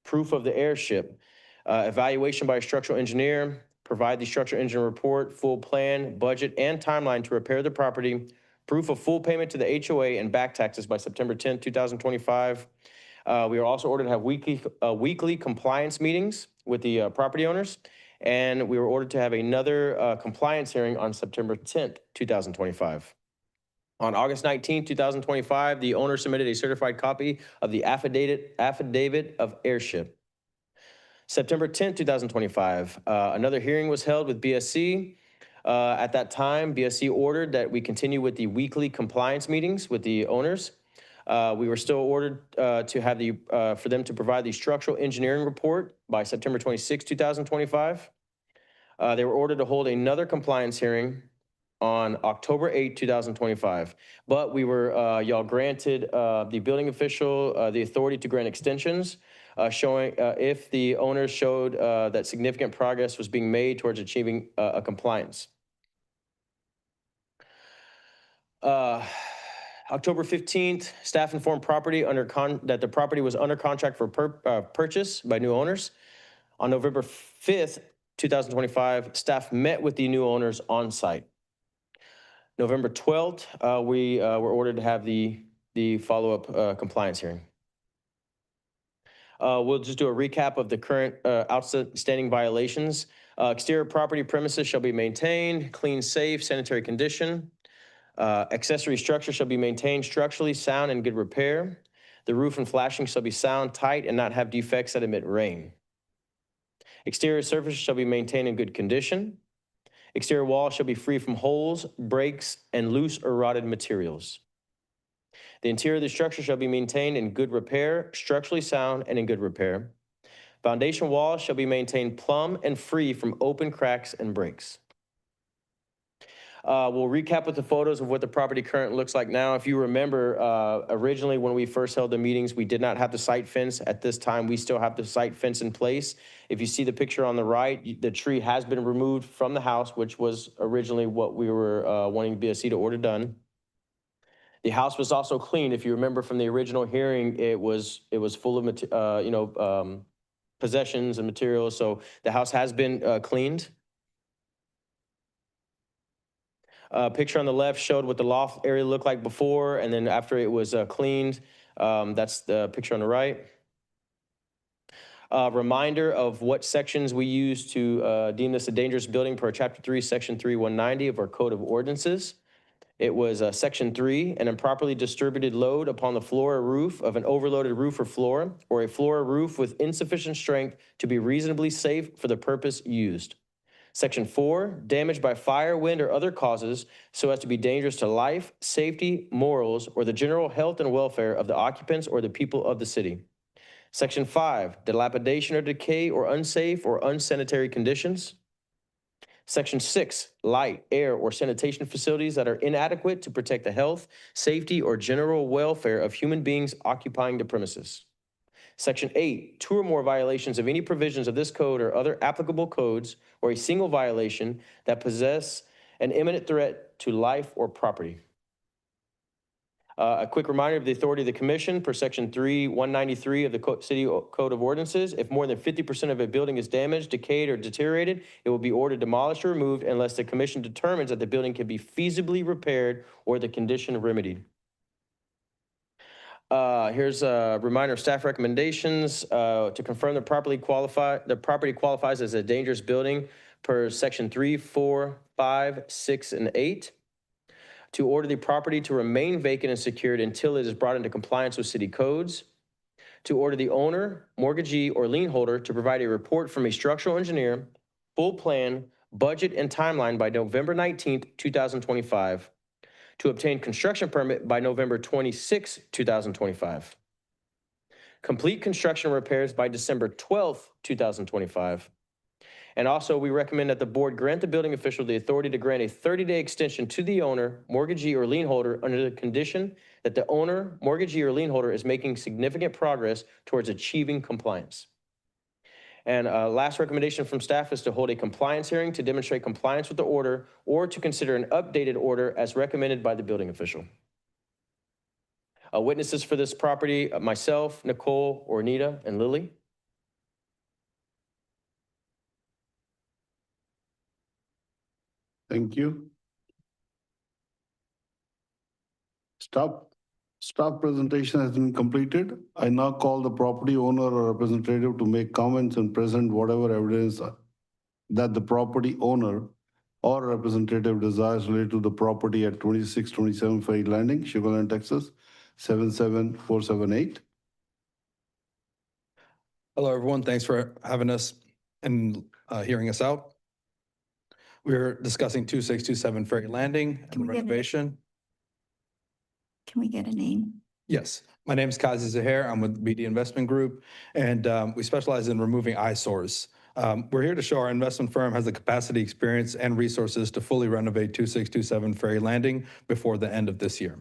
proof of the airship, evaluation by a structural engineer, provide the structural engineer report, full plan, budget, and timeline to repair the property, proof of full payment to the HOA and back taxes by September 10th, 2025. We were also ordered to have weekly compliance meetings with the property owners, and we were ordered to have another compliance hearing on September 10th, 2025. On August 19th, 2025, the owner submitted a certified copy of the affidavit of airship. September 10th, 2025, another hearing was held with BSC. At that time, BSC ordered that we continue with the weekly compliance meetings with the owners. We were still ordered to have for them to provide the structural engineering report by September 26, 2025. They were ordered to hold another compliance hearing on October 8, 2025. But we were, y'all granted the building official the authority to grant extensions, showing if the owners showed that significant progress was being made towards achieving a compliance. October 15th, staff informed property that the property was under contract for purchase by new owners. On November 5th, 2025, staff met with the new owners on site. November 12th, we were ordered to have the follow-up compliance hearing. We'll just do a recap of the current outstanding violations. Exterior property premises shall be maintained, clean, safe, sanitary condition. Accessory structure shall be maintained structurally sound and good repair. The roof and flashing shall be sound, tight, and not have defects that emit rain. Exterior surfaces shall be maintained in good condition. Exterior walls shall be free from holes, breaks, and loose or rotted materials. The interior of the structure shall be maintained in good repair, structurally sound, and in good repair. Foundation walls shall be maintained plumb and free from open cracks and breaks. We'll recap with the photos of what the property currently looks like now. If you remember, originally when we first held the meetings, we did not have the site fence. At this time, we still have the site fence in place. If you see the picture on the right, the tree has been removed from the house, which was originally what we were wanting BSC to order done. The house was also cleaned. If you remember from the original hearing, it was full of possessions and materials. So the house has been cleaned. Picture on the left showed what the loft area looked like before, and then after it was cleaned. That's the picture on the right. Reminder of what sections we use to deem this a dangerous building per Chapter 3, Section 3190 of our Code of Ordinances. It was Section 3, an improperly distributed load upon the floor or roof of an overloaded roof or floor, or a floor or roof with insufficient strength to be reasonably safe for the purpose used. Section 4, damage by fire, wind, or other causes so as to be dangerous to life, safety, morals, or the general health and welfare of the occupants or the people of the city. Section 5, dilapidation or decay or unsafe or unsanitary conditions. Section 6, light, air, or sanitation facilities that are inadequate to protect the health, safety, or general welfare of human beings occupying the premises. Section 8, two or more violations of any provisions of this code or other applicable codes, or a single violation that possess an imminent threat to life or property. A quick reminder of the authority of the commission per section 193 of the City Code of Ordinances. If more than 50% of a building is damaged, decayed, or deteriorated, it will be ordered demolished or removed unless the commission determines that the building can be feasibly repaired or the condition remedied. Here's a reminder of staff recommendations to confirm the property qualifies as a dangerous building per section 3, 4, 5, 6, and 8. To order the property to remain vacant and secured until it is brought into compliance with city codes. To order the owner, mortgagee, or lien holder to provide a report from a structural engineer, full plan, budget, and timeline by November 19th, 2025. To obtain construction permit by November 26, 2025. Complete construction repairs by December 12th, 2025. And also, we recommend that the board grant the building official the authority to grant a 30-day extension to the owner, mortgagee, or lien holder under the condition that the owner, mortgagee, or lien holder is making significant progress towards achieving compliance. And last recommendation from staff is to hold a compliance hearing to demonstrate compliance with the order or to consider an updated order as recommended by the building official. Witnesses for this property, myself, Nicole, Ornita, and Lily. Thank you. Staff presentation has been completed. I now call the property owner or representative to make comments and present whatever evidence that the property owner or representative desires related to the property at 2627 Ferry Landing, Sugar Land, Texas, 77478. Hello, everyone. Thanks for having us and hearing us out. We're discussing 2627 Ferry Landing Can and we get it? renovation. Can we get a name? Yes, my name is Kazi Zahair. I'm with BD Investment Group, and we specialize in removing eyesores. We're here to show our investment firm has the capacity, experience, and resources to fully renovate 2627 Ferry Landing before the end of this year.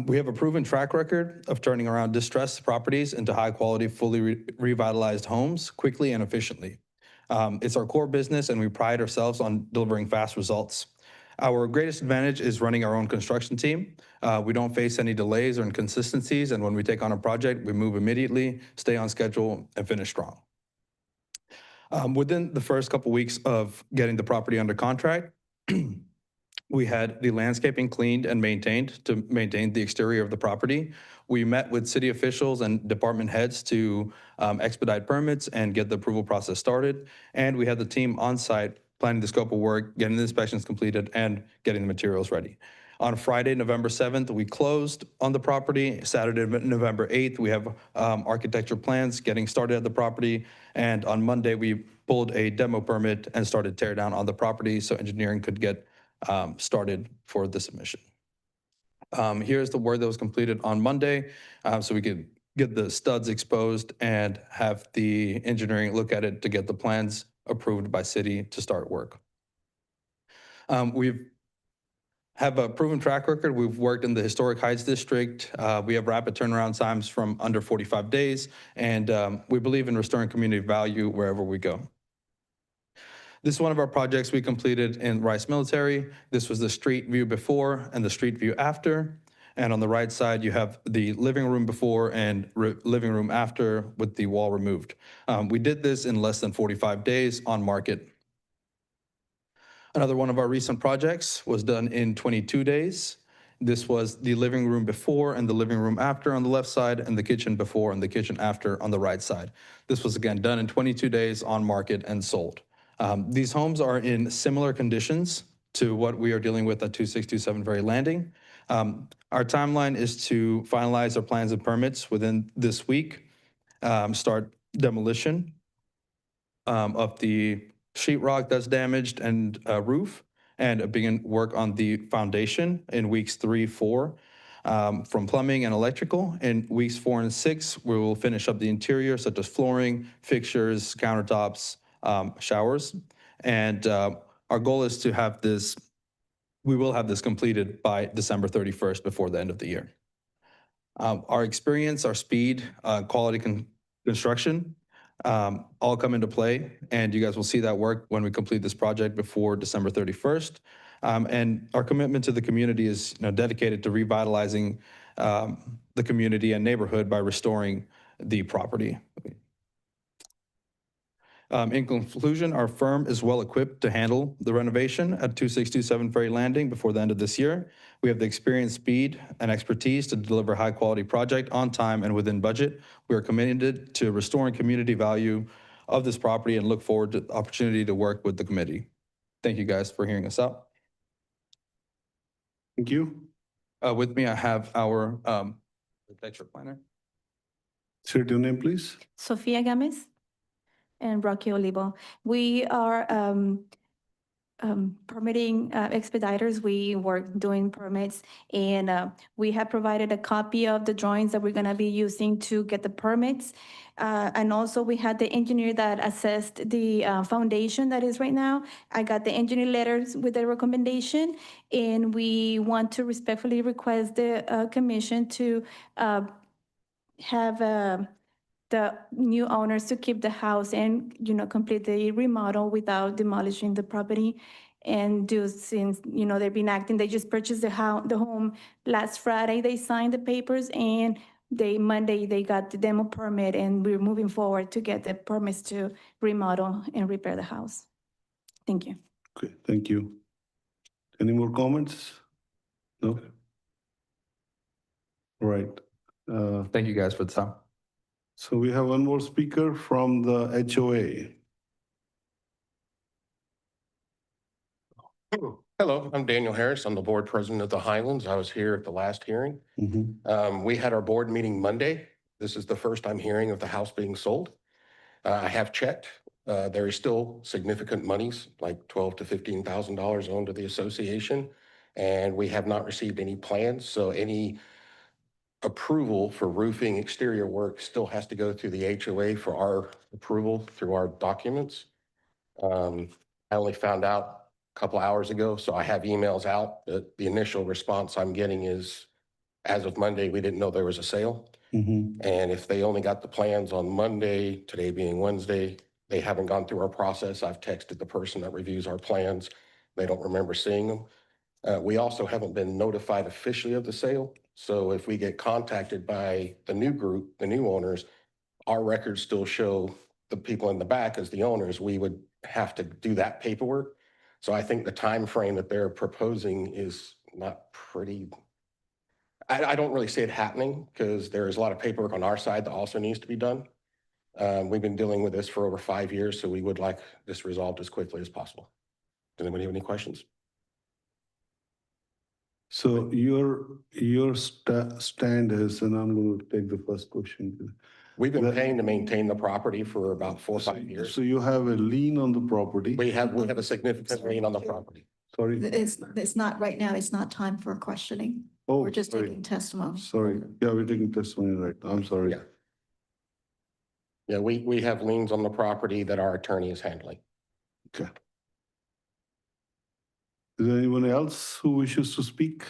We have a proven track record of turning around distressed properties into high-quality, fully revitalized homes quickly and efficiently. It's our core business, and we pride ourselves on delivering fast results. Our greatest advantage is running our own construction team. We don't face any delays or inconsistencies, and when we take on a project, we move immediately, stay on schedule, and finish strong. Within the first couple weeks of getting the property under contract, we had the landscaping cleaned and maintained to maintain the exterior of the property. We met with city officials and department heads to expedite permits and get the approval process started. And we had the team on site planning the scope of work, getting the inspections completed, and getting the materials ready. On Friday, November 7th, we closed on the property. Saturday, November 8th, we have architecture plans getting started at the property. And on Monday, we pulled a demo permit and started tear down on the property so engineering could get started for the submission. Here's the work that was completed on Monday, so we could get the studs exposed and have the engineering look at it to get the plans approved by city to start work. We have a proven track record. We've worked in the Historic Heights District. We have rapid turnaround times from under 45 days, and we believe in restoring community value wherever we go. This is one of our projects we completed in Rice Military. This was the street view before and the street view after. And on the right side, you have the living room before and living room after with the wall removed. We did this in less than 45 days on market. Another one of our recent projects was done in 22 days. This was the living room before and the living room after on the left side, and the kitchen before and the kitchen after on the right side. This was again done in 22 days on market and sold. These homes are in similar conditions to what we are dealing with at 2627 Ferry Landing. Our timeline is to finalize our plans and permits within this week, start demolition of the sheetrock that's damaged and roof, and begin work on the foundation in weeks 3, 4, from plumbing and electrical. In weeks 4 and 6, we will finish up the interior, such as flooring, fixtures, countertops, showers. And our goal is to have this, we will have this completed by December 31st before the end of the year. Our experience, our speed, quality construction, all come into play, and you guys will see that work when we complete this project before December 31st. And our commitment to the community is, dedicated to revitalizing the community and neighborhood by restoring the property. In conclusion, our firm is well equipped to handle the renovation at 2627 Ferry Landing before the end of this year. We have the experience, speed, and expertise to deliver high-quality project on time and within budget. We are committed to restoring community value of this property and look forward to the opportunity to work with the committee. Thank you guys for hearing us out. Thank you. With me, I have our architecture planner. State your name, please. Sofia Gomez and Rocky Olivo. We are permitting expediters. We work doing permits, and we have provided a copy of the drawings that we're gonna be using to get the permits. And also we had the engineer that assessed the foundation that is right now. I got the engineer letters with the recommendation, and we want to respectfully request the commission to have the new owners to keep the house and, complete the remodel without demolishing the property. And since, they've been acting, they just purchased the home last Friday. They signed the papers, and Monday, they got the demo permit, and we're moving forward to get the permits to remodel and repair the house. Thank you. Okay, thank you. Any more comments? No? All right. Thank you guys for the time. So we have one more speaker from the HOA. Hello, I'm Daniel Harris. I'm the board president of the Highlands. I was here at the last hearing. We had our board meeting Monday. This is the first I'm hearing of the house being sold. I have checked. There is still significant monies, like $12,000 to $15,000 owed to the association, and we have not received any plans. So any approval for roofing exterior work still has to go through the HOA for our approval through our documents. I only found out a couple hours ago, so I have emails out. The initial response I'm getting is, as of Monday, we didn't know there was a sale. And if they only got the plans on Monday, today being Wednesday, they haven't gone through our process. I've texted the person that reviews our plans. They don't remember seeing them. We also haven't been notified officially of the sale. So if we get contacted by the new group, the new owners, our records still show the people in the back as the owners. We would have to do that paperwork. So I think the time frame that they're proposing is not pretty. I don't really see it happening because there is a lot of paperwork on our side that also needs to be done. We've been dealing with this for over 5 years, so we would like this resolved as quickly as possible. Does anybody have any questions? So your stand is, and I'm going to take the first question. We've been paying to maintain the property for about 4 or 5 years. So you have a lien on the property? We have a significant lien on the property. Sorry? It's not, right now, it's not time for questioning. Oh, We're just sorry. taking testimony. Sorry. Yeah, we're taking testimony right now. I'm sorry. Yeah. Yeah, we have liens on the property that our attorney is handling. Okay. Is there anyone else who wishes to speak?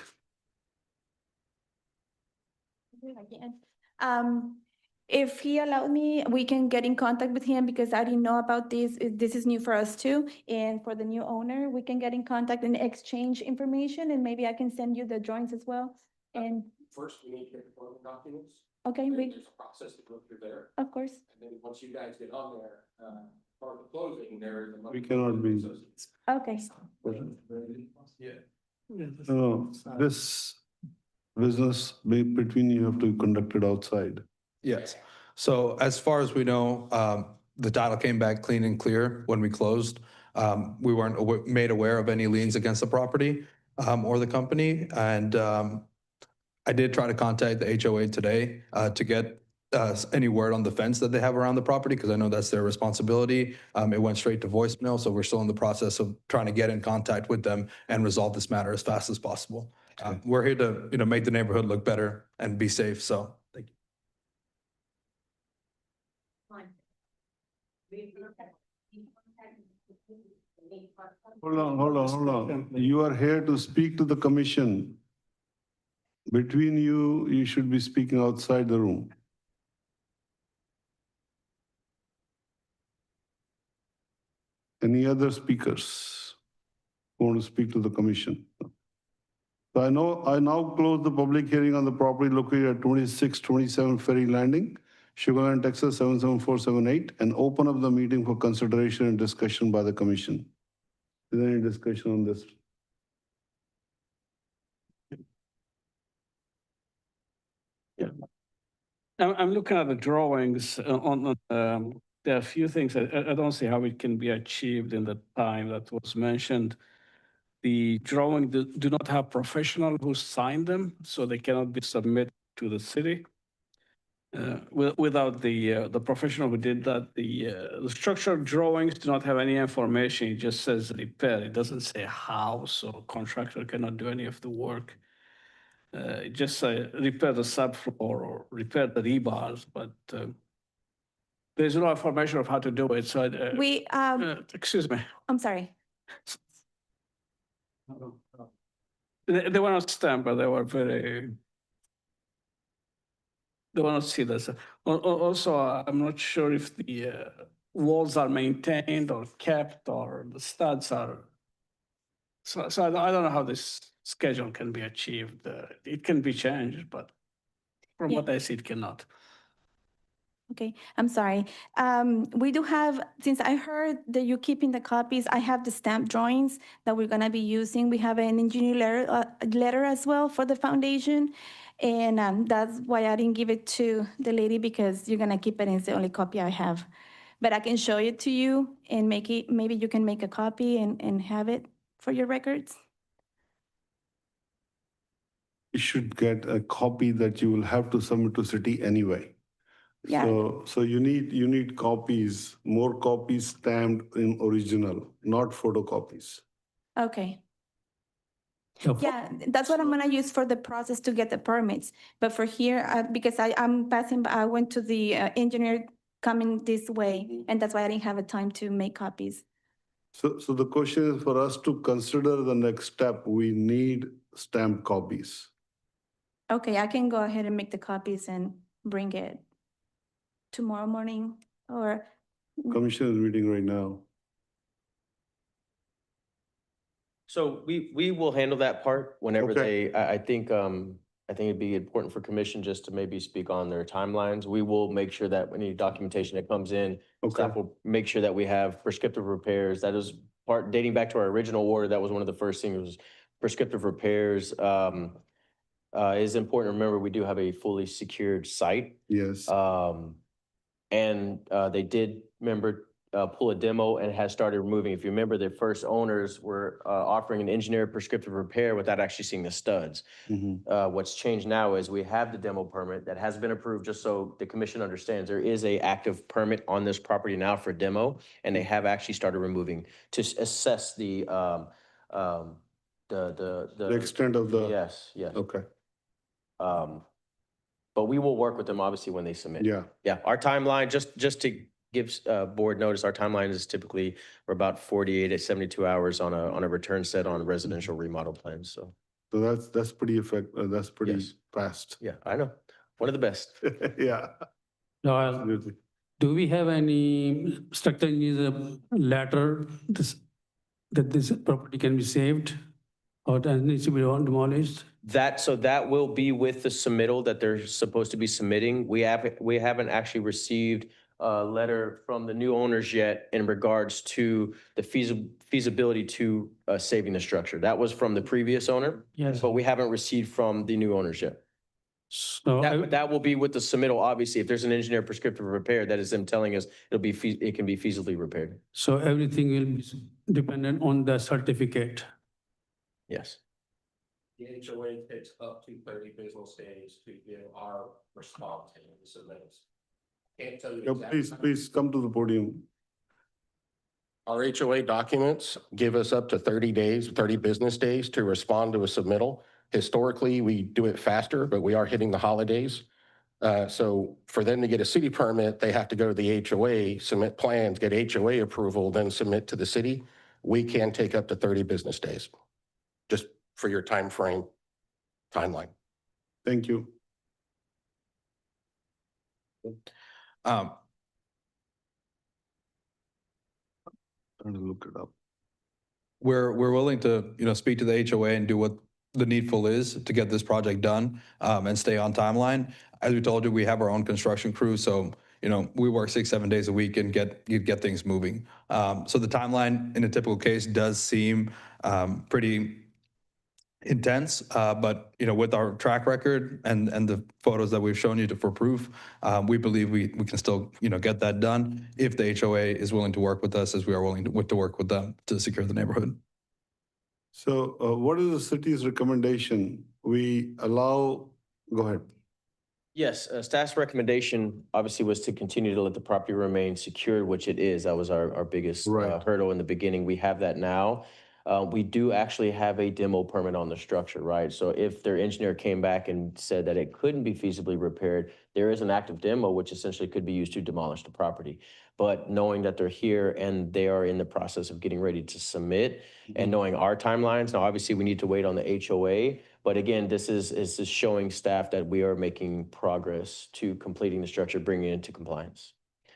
If he allowed me, we can get in contact with him because I didn't know about this. This is new for us too. And for the new owner, we can get in contact and exchange information, and maybe I can send you the drawings as well. And, First, we need to get the closing documents. okay, There's a process to go through there. of course. And then once you guys get on there, part of the closing, there is a. We cannot be. Okay. No, this business between you have to conduct it outside. Yes. So as far as we know, the title came back clean and clear when we closed. We weren't made aware of any liens against the property or the company. And I did try to contact the HOA today to get any word on the fence that they have around the property, because I know that's their responsibility. It went straight to voicemail, so we're still in the process of trying to get in contact with them and resolve this matter as fast as possible. We're here to make the neighborhood look better and be safe, so thank you. Hold on. You are here to speak to the commission. Between you, you should be speaking outside the room. Any other speakers who want to speak to the commission? So I now close the public hearing on the property located at 2627 Ferry Landing, Sugar Land, Texas 77478, and open up the meeting for consideration and discussion by the commission. Is there any discussion on this? I'm looking at the drawings there are a few things I don't see how it can be achieved in the time that was mentioned. The drawing do not have professional who signed them, so they cannot be submitted to the city. Without the professional who did that, the structural drawings do not have any information. It just says repair. It doesn't say how, so contractor cannot do any of the work. It just repair the subfloor or repair the rebars, but there's no information of how to do it. So, We, excuse me. I'm sorry. They were not stamped, but they were they were not sealed. Also, I'm not sure if the walls are maintained or kept or the studs are. So I don't know how this schedule can be achieved. It can be changed, but from what I see, it cannot. Okay, I'm sorry. We do have, since I heard that you're keeping the copies, I have the stamp drawings that we're gonna be using. We have an engineer letter as well for the foundation. And that's why I didn't give it to the lady, because you're gonna keep it, and it's the only copy I have. But I can show it to you and make it, maybe you can make a copy and have it for your records. You should get a copy that you will have to submit to city anyway. Yeah. So you need copies, more copies stamped in original, not photocopies. Okay. Yeah, that's what I'm gonna use for the process to get the permits. But for here, because I'm passing, I went to the engineer coming this way, and that's why I didn't have a time to make copies. So the question is, for us to consider the next step, we need stamped copies. Okay, I can go ahead and make the copies and bring it tomorrow morning, or, Commission is meeting right now. So we will handle that part whenever Okay. I think it'd be important for commission just to maybe speak on their timelines. We will make sure that any documentation that comes in, staff will make sure that we have prescriptive repairs. That is part dating back to our original order. That was one of the first things, was prescriptive repairs. It is important to remember we do have a fully secured site. Yes. And they did, remember, pull a demo and has started removing. If you remember, the first owners were offering an engineered prescriptive repair without actually seeing the studs. What's changed now is we have the demo permit that has been approved, just so the commission understands. There is a active permit on this property now for demo, and they have actually started removing to assess the extent of the. Yes. Okay. But we will work with them obviously when they submit. Yeah. Yeah, our timeline, just to give board notice, our timeline is typically we're about 48 to 72 hours on a return set on residential remodel plans, so. So that's pretty that's pretty Yes. fast. Yeah, I know, one of the best. Yeah. Noel, Absolutely. do we have any structural engineer letter that this property can be saved or that needs to be demolished? So that will be with the submittal that they're supposed to be submitting. We haven't actually received a letter from the new owners yet in regards to the feasibility to saving the structure. That was from the previous owner, Yes. but we haven't received from the new owners yet. So That will be with the submittal, obviously. If there's an engineer prescriptive repair, that is them telling us it can be feasibly repaired. so everything will be dependent on the certificate. Yes. The HOA takes up to 30 business days to give our response to the submittals. Can't tell you Yeah, exactly. please come to the podium. Our HOA documents give us up to 30 days, 30 business days to respond to a submittal. Historically, we do it faster, but we are hitting the holidays. So for them to get a city permit, they have to go to the HOA, submit plans, get HOA approval, then submit to the city. we can take up to 30 business days, just for your timeline. Thank you. Um, Trying to look it up. we're willing to, speak to the HOA and do what the needful is to get this project done, and stay on timeline. As we told you, we have our own construction crew, so, we work 6, 7 days a week and get things moving. So the timeline in a typical case does seem, pretty intense, but, with our track record and the photos that we've shown you for proof, we believe we can still, get that done if the HOA is willing to work with us as we are willing to work with them to secure the neighborhood. So what is the city's recommendation? We allow, go ahead. Yes, staff's recommendation obviously was to continue to let the property remain secured, which it is. That was our biggest Right. hurdle in the beginning. We have that now. We do actually have a demo permit on the structure, right? So if their engineer came back and said that it couldn't be feasibly repaired, there is an active demo, which essentially could be used to demolish the property. But knowing that they're here and they are in the process of getting ready to submit, and knowing our timelines, now obviously we need to wait on the HOA. But again, this is showing staff that we are making progress to completing the structure, bringing it into compliance.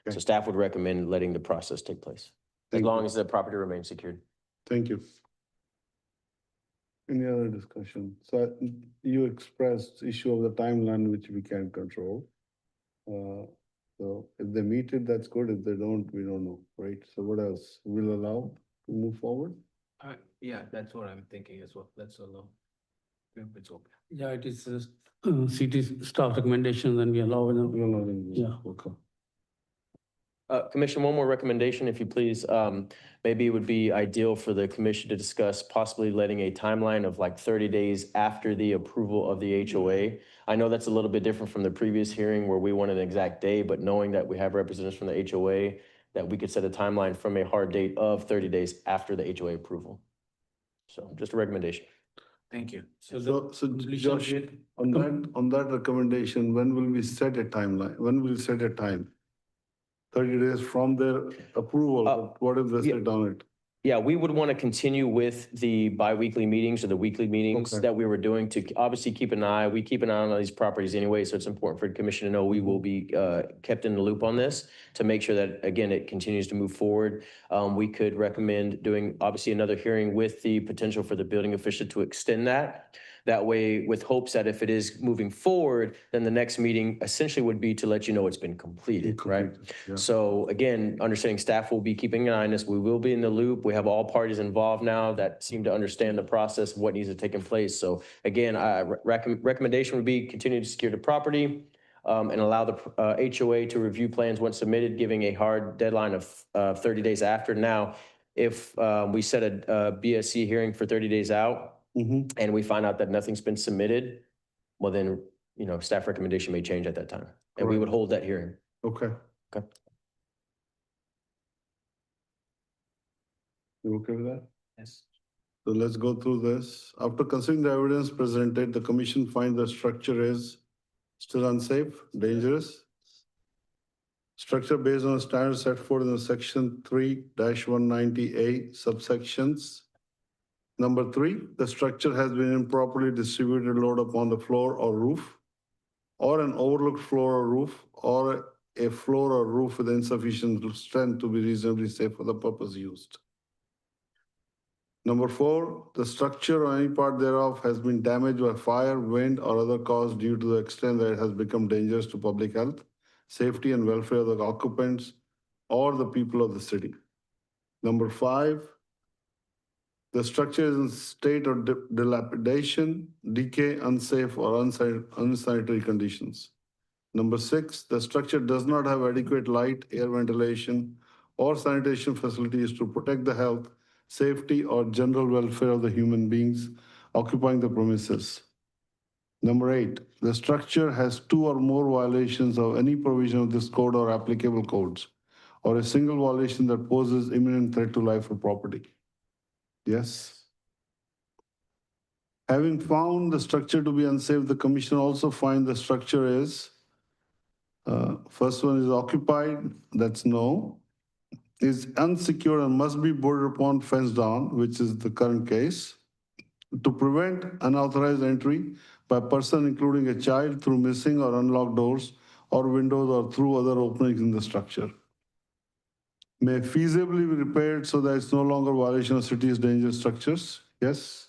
Okay. So staff would recommend letting the process take place, as Thank long you. as the property remains secured. Thank you. Any other discussion? So you expressed issue of the timeline, which we can't control. So if they meet it, that's good. If they don't, we don't know, right? So what else? Will allow to move forward? Yeah, that's what I'm thinking as well. Let's allow. If it's okay. Yeah, it is city staff recommendation, then we allow, We'll allow them. Yeah. Okay. Commission, one more recommendation, if you please. Maybe it would be ideal for the commission to discuss possibly letting a timeline of like 30 days after the approval of the HOA. I know that's a little bit different from the previous hearing where we wanted an exact day, but knowing that we have representatives from the HOA, that we could set a timeline from a hard date of 30 days after the HOA approval. So just a recommendation. Thank you. So Josh, on that recommendation, when will we set a timeline? When will we set a time? 30 days from their approval, but what if they sit on it? Yeah, we would want to continue with the biweekly meetings or the weekly meetings Okay. that we were doing to obviously keep an eye. We keep an eye on these properties anyway, so it's important for the commission to know we will be kept in the loop on this to make sure that, again, it continues to move forward. We could recommend doing obviously another hearing with the potential for the building official to extend that. That way, with hopes that if it is moving forward, then the next meeting essentially would be to let you know it's been completed, right? Yeah. So again, understanding staff will be keeping an eye on this. We will be in the loop. We have all parties involved now that seem to understand the process of what needs to take in place. So again, recommendation would be continue to secure the property and allow the HOA to review plans once submitted, giving a hard deadline of 30 days after. Now, if we set a BSC hearing for 30 days out, and we find out that nothing's been submitted, well then, staff recommendation may change at that time. And we would hold that hearing. Okay. Okay. You okay with that? Yes. So let's go through this. After considering the evidence presented, the commission finds the structure is still unsafe, dangerous. Structure based on standards set forth in the section 3-190A subsections. Number 3, the structure has been improperly distributed load upon the floor or roof, or an overlooked floor or roof, or a floor or roof with insufficient strength to be reasonably safe for the purpose used. Number 4, the structure or any part thereof has been damaged by fire, wind, or other cause due to the extent that it has become dangerous to public health, safety, and welfare of the occupants or the people of the city. Number 5, the structure is in state of dilapidation, decay, unsafe, or unsanitary conditions. Number 6, the structure does not have adequate light, air ventilation, or sanitation facilities to protect the health, safety, or general welfare of the human beings occupying the premises. Number 8, the structure has 2 or more violations of any provision of this code or applicable codes, or a single violation that poses imminent threat to life or property. Yes. Having found the structure to be unsafe, the commission also finds the structure is, first one is occupied, that's no. is unsecured and must be boarded upon, fenced down, which is the current case, to prevent unauthorized entry by person including a child through missing or unlocked doors or windows or through other openings in the structure. May feasibly be repaired so that it's no longer violation of city's dangerous structures. Yes?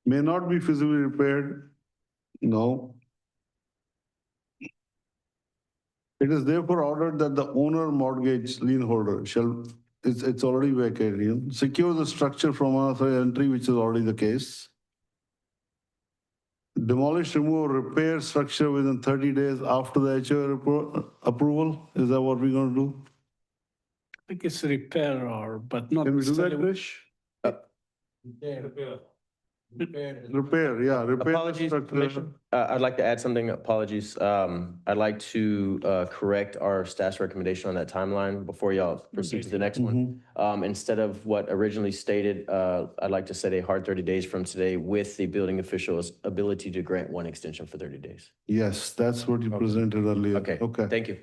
May not be feasibly repaired. No. It is therefore ordered that the owner mortgage lien holder shall, it's already vacated, secure the structure from unauthorized entry, which is already the case. Demolish, remove, or repair structure within 30 days after the HOA approval. Is that what we're going to do? I think it's repair or, but not. Can we do that, necessarily- Krish? Repair. Repair, yeah, repair. the Apologies, structure. Commission. I'd like to add something. Apologies. I'd like to correct our staff's recommendation on that timeline before y'all proceed to the next one. Instead of what originally stated, I'd like to set a hard 30 days from today with the building official's ability to grant one extension for 30 days. Yes, that's what you presented earlier. Okay, Okay. thank you.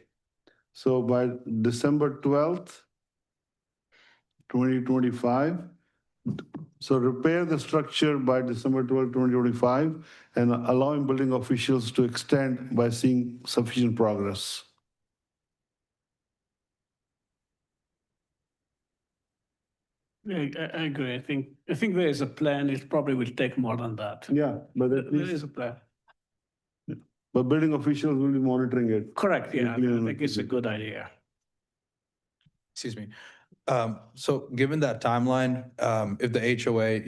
So by December 12th, 2025, so repair the structure by December 12th, 2025, and allowing building officials to extend by seeing sufficient progress. Yeah, I agree. I think there is a plan. It probably will take more than that. Yeah, but at There least, is a plan. but building officials will be monitoring it. Correct, yeah. I Yeah. think it's a good idea. Excuse me. So given that timeline, if the HOA,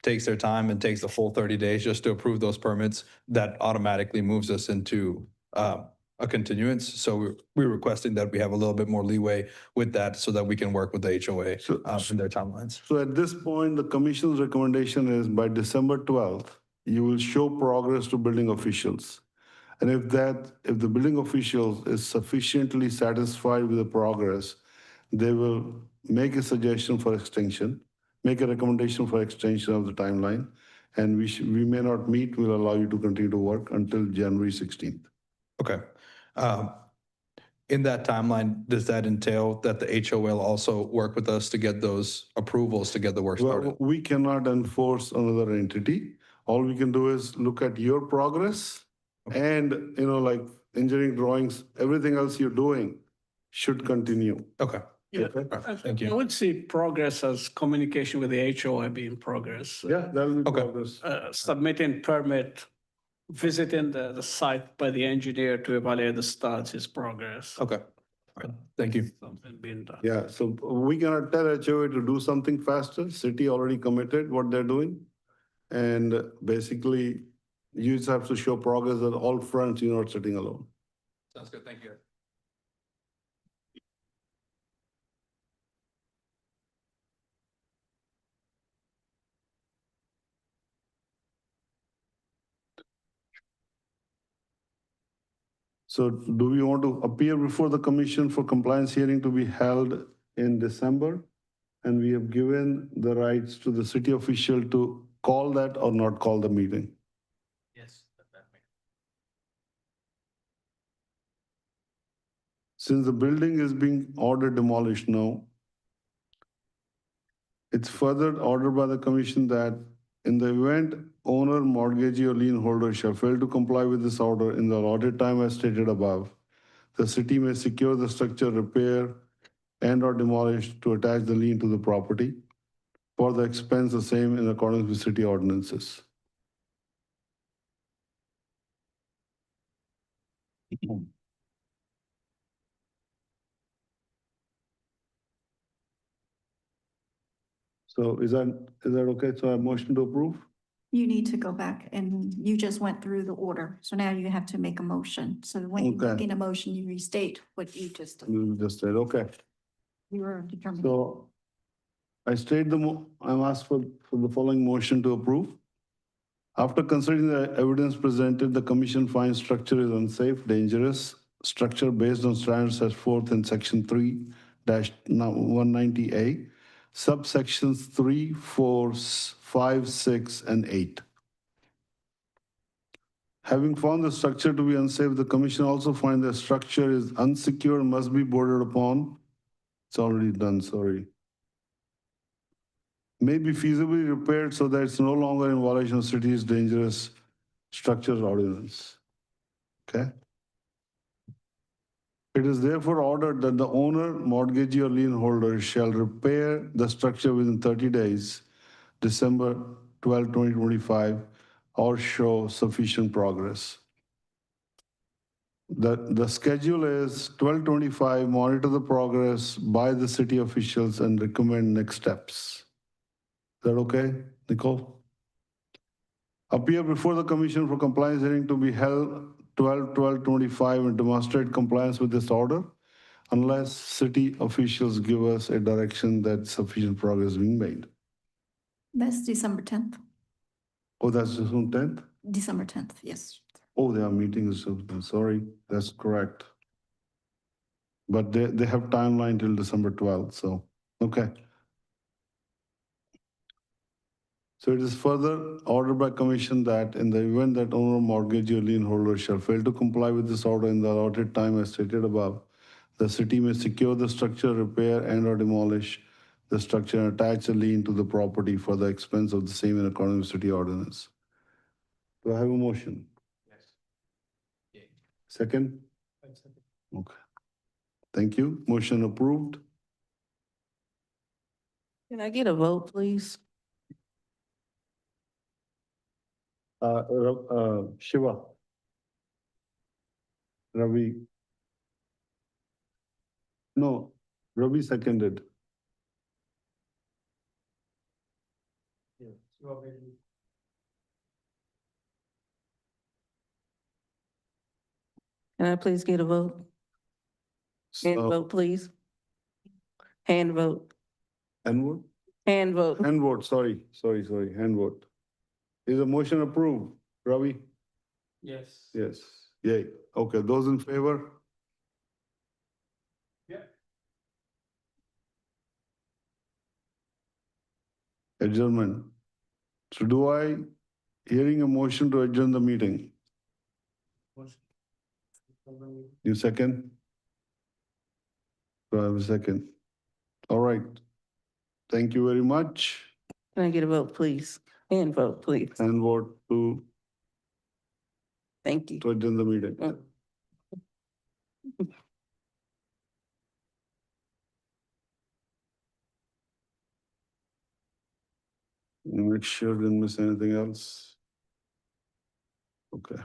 takes their time and takes the full 30 days just to approve those permits, that automatically moves us into a continuance. So we're requesting that we have a little bit more leeway with that so that we can work with the HOA in their timelines. So at this point, the commission's recommendation is by December 12th, you will show progress to building officials. And if the building officials is sufficiently satisfied with the progress, they will make a suggestion for extension, make a recommendation for extension of the timeline, and we may not meet, we'll allow you to continue to work until January 16th. Okay. In that timeline, does that entail that the HOA will also work with us to get those approvals to get the work started? Well, we cannot enforce another entity. All we can do is look at your progress and, like engineering drawings, everything else you're doing should continue. Okay. Yeah, All right, thank you. I would see progress as communication with the HOA being progress. Yeah, that will be Okay. progress. Submitting permit, visiting the site by the engineer to evaluate the stats is progress. Okay. All right, thank you. Something being done. Yeah, so we cannot tell HOA to do something faster. City already committed what they're doing. And basically, you just have to show progress on all fronts, you're not sitting alone. Sounds good, thank you. So do we want to appear before the commission for compliance hearing to be held in December? And we have given the rights to the city official to call that or not call the meeting. Yes. Since the building is being ordered demolished now, it's further ordered by the commission that in the event owner, mortgagee, or lien holder shall fail to comply with this order in the allotted time as stated above, the city may secure the structure, repair, and/or demolish to attach the lien to the property for the expense the same in accordance with city ordinances. So is that okay? So I motion to approve? You need to go back and you just went through the order. So now you have to make a motion. So when you Okay. make in a motion, you restate what you just, You just said, okay. you were determined. So I state I'm asked for the following motion to approve. After considering the evidence presented, the commission finds structure is unsafe, dangerous, structure based on standards set forth in section 3-190A, subsections 3, 4, 5, 6, and 8. Having found the structure to be unsafe, the commission also finds the structure is unsecured, must be boarded upon. It's already done, sorry. May be feasibly repaired so that it's no longer in violation of city's dangerous structures ordinance. Okay? It is therefore ordered that the owner, mortgagee, or lien holder shall repair the structure within 30 days, December 12, 2025, or show sufficient progress. The schedule is 12/25, monitor the progress by the city officials and recommend next steps. Is that okay, Nicole? Appear before the commission for compliance hearing to be held 12/12/25 and demonstrate compliance with this order unless city officials give us a direction that sufficient progress is being made. That's December 10th. Oh, that's just on 10th? December 10th, yes. Oh, they are meetings, so sorry, that's correct. But they have timeline till December 12th, so, okay. So it is further ordered by commission that in the event that owner, mortgage, or lien holder shall fail to comply with this order in the allotted time as stated above, the city may secure the structure, repair and or demolish the structure and attach a lien to the property for the expense of the same in accordance with city ordinance. Do I have a motion? Yes. Second? Okay. Thank you. Motion approved. Can I get a vote, please? Shiva. Ravi. No, Ravi seconded. Can I please get a vote? Hand So, vote, please. Hand vote. and vote? Hand vote. Hand vote, sorry, hand vote. Is the motion approved, Ravi? Yes. Yes, yay. Okay, those in favor? Yeah. Adjournment. So do I, hearing a motion to adjourn the meeting? You second? Do I have a second? All right. Thank you very much. Can I get a vote, please? Hand vote, please. And vote to Thank you. adjourn the meeting. Make sure didn't miss anything else. Okay.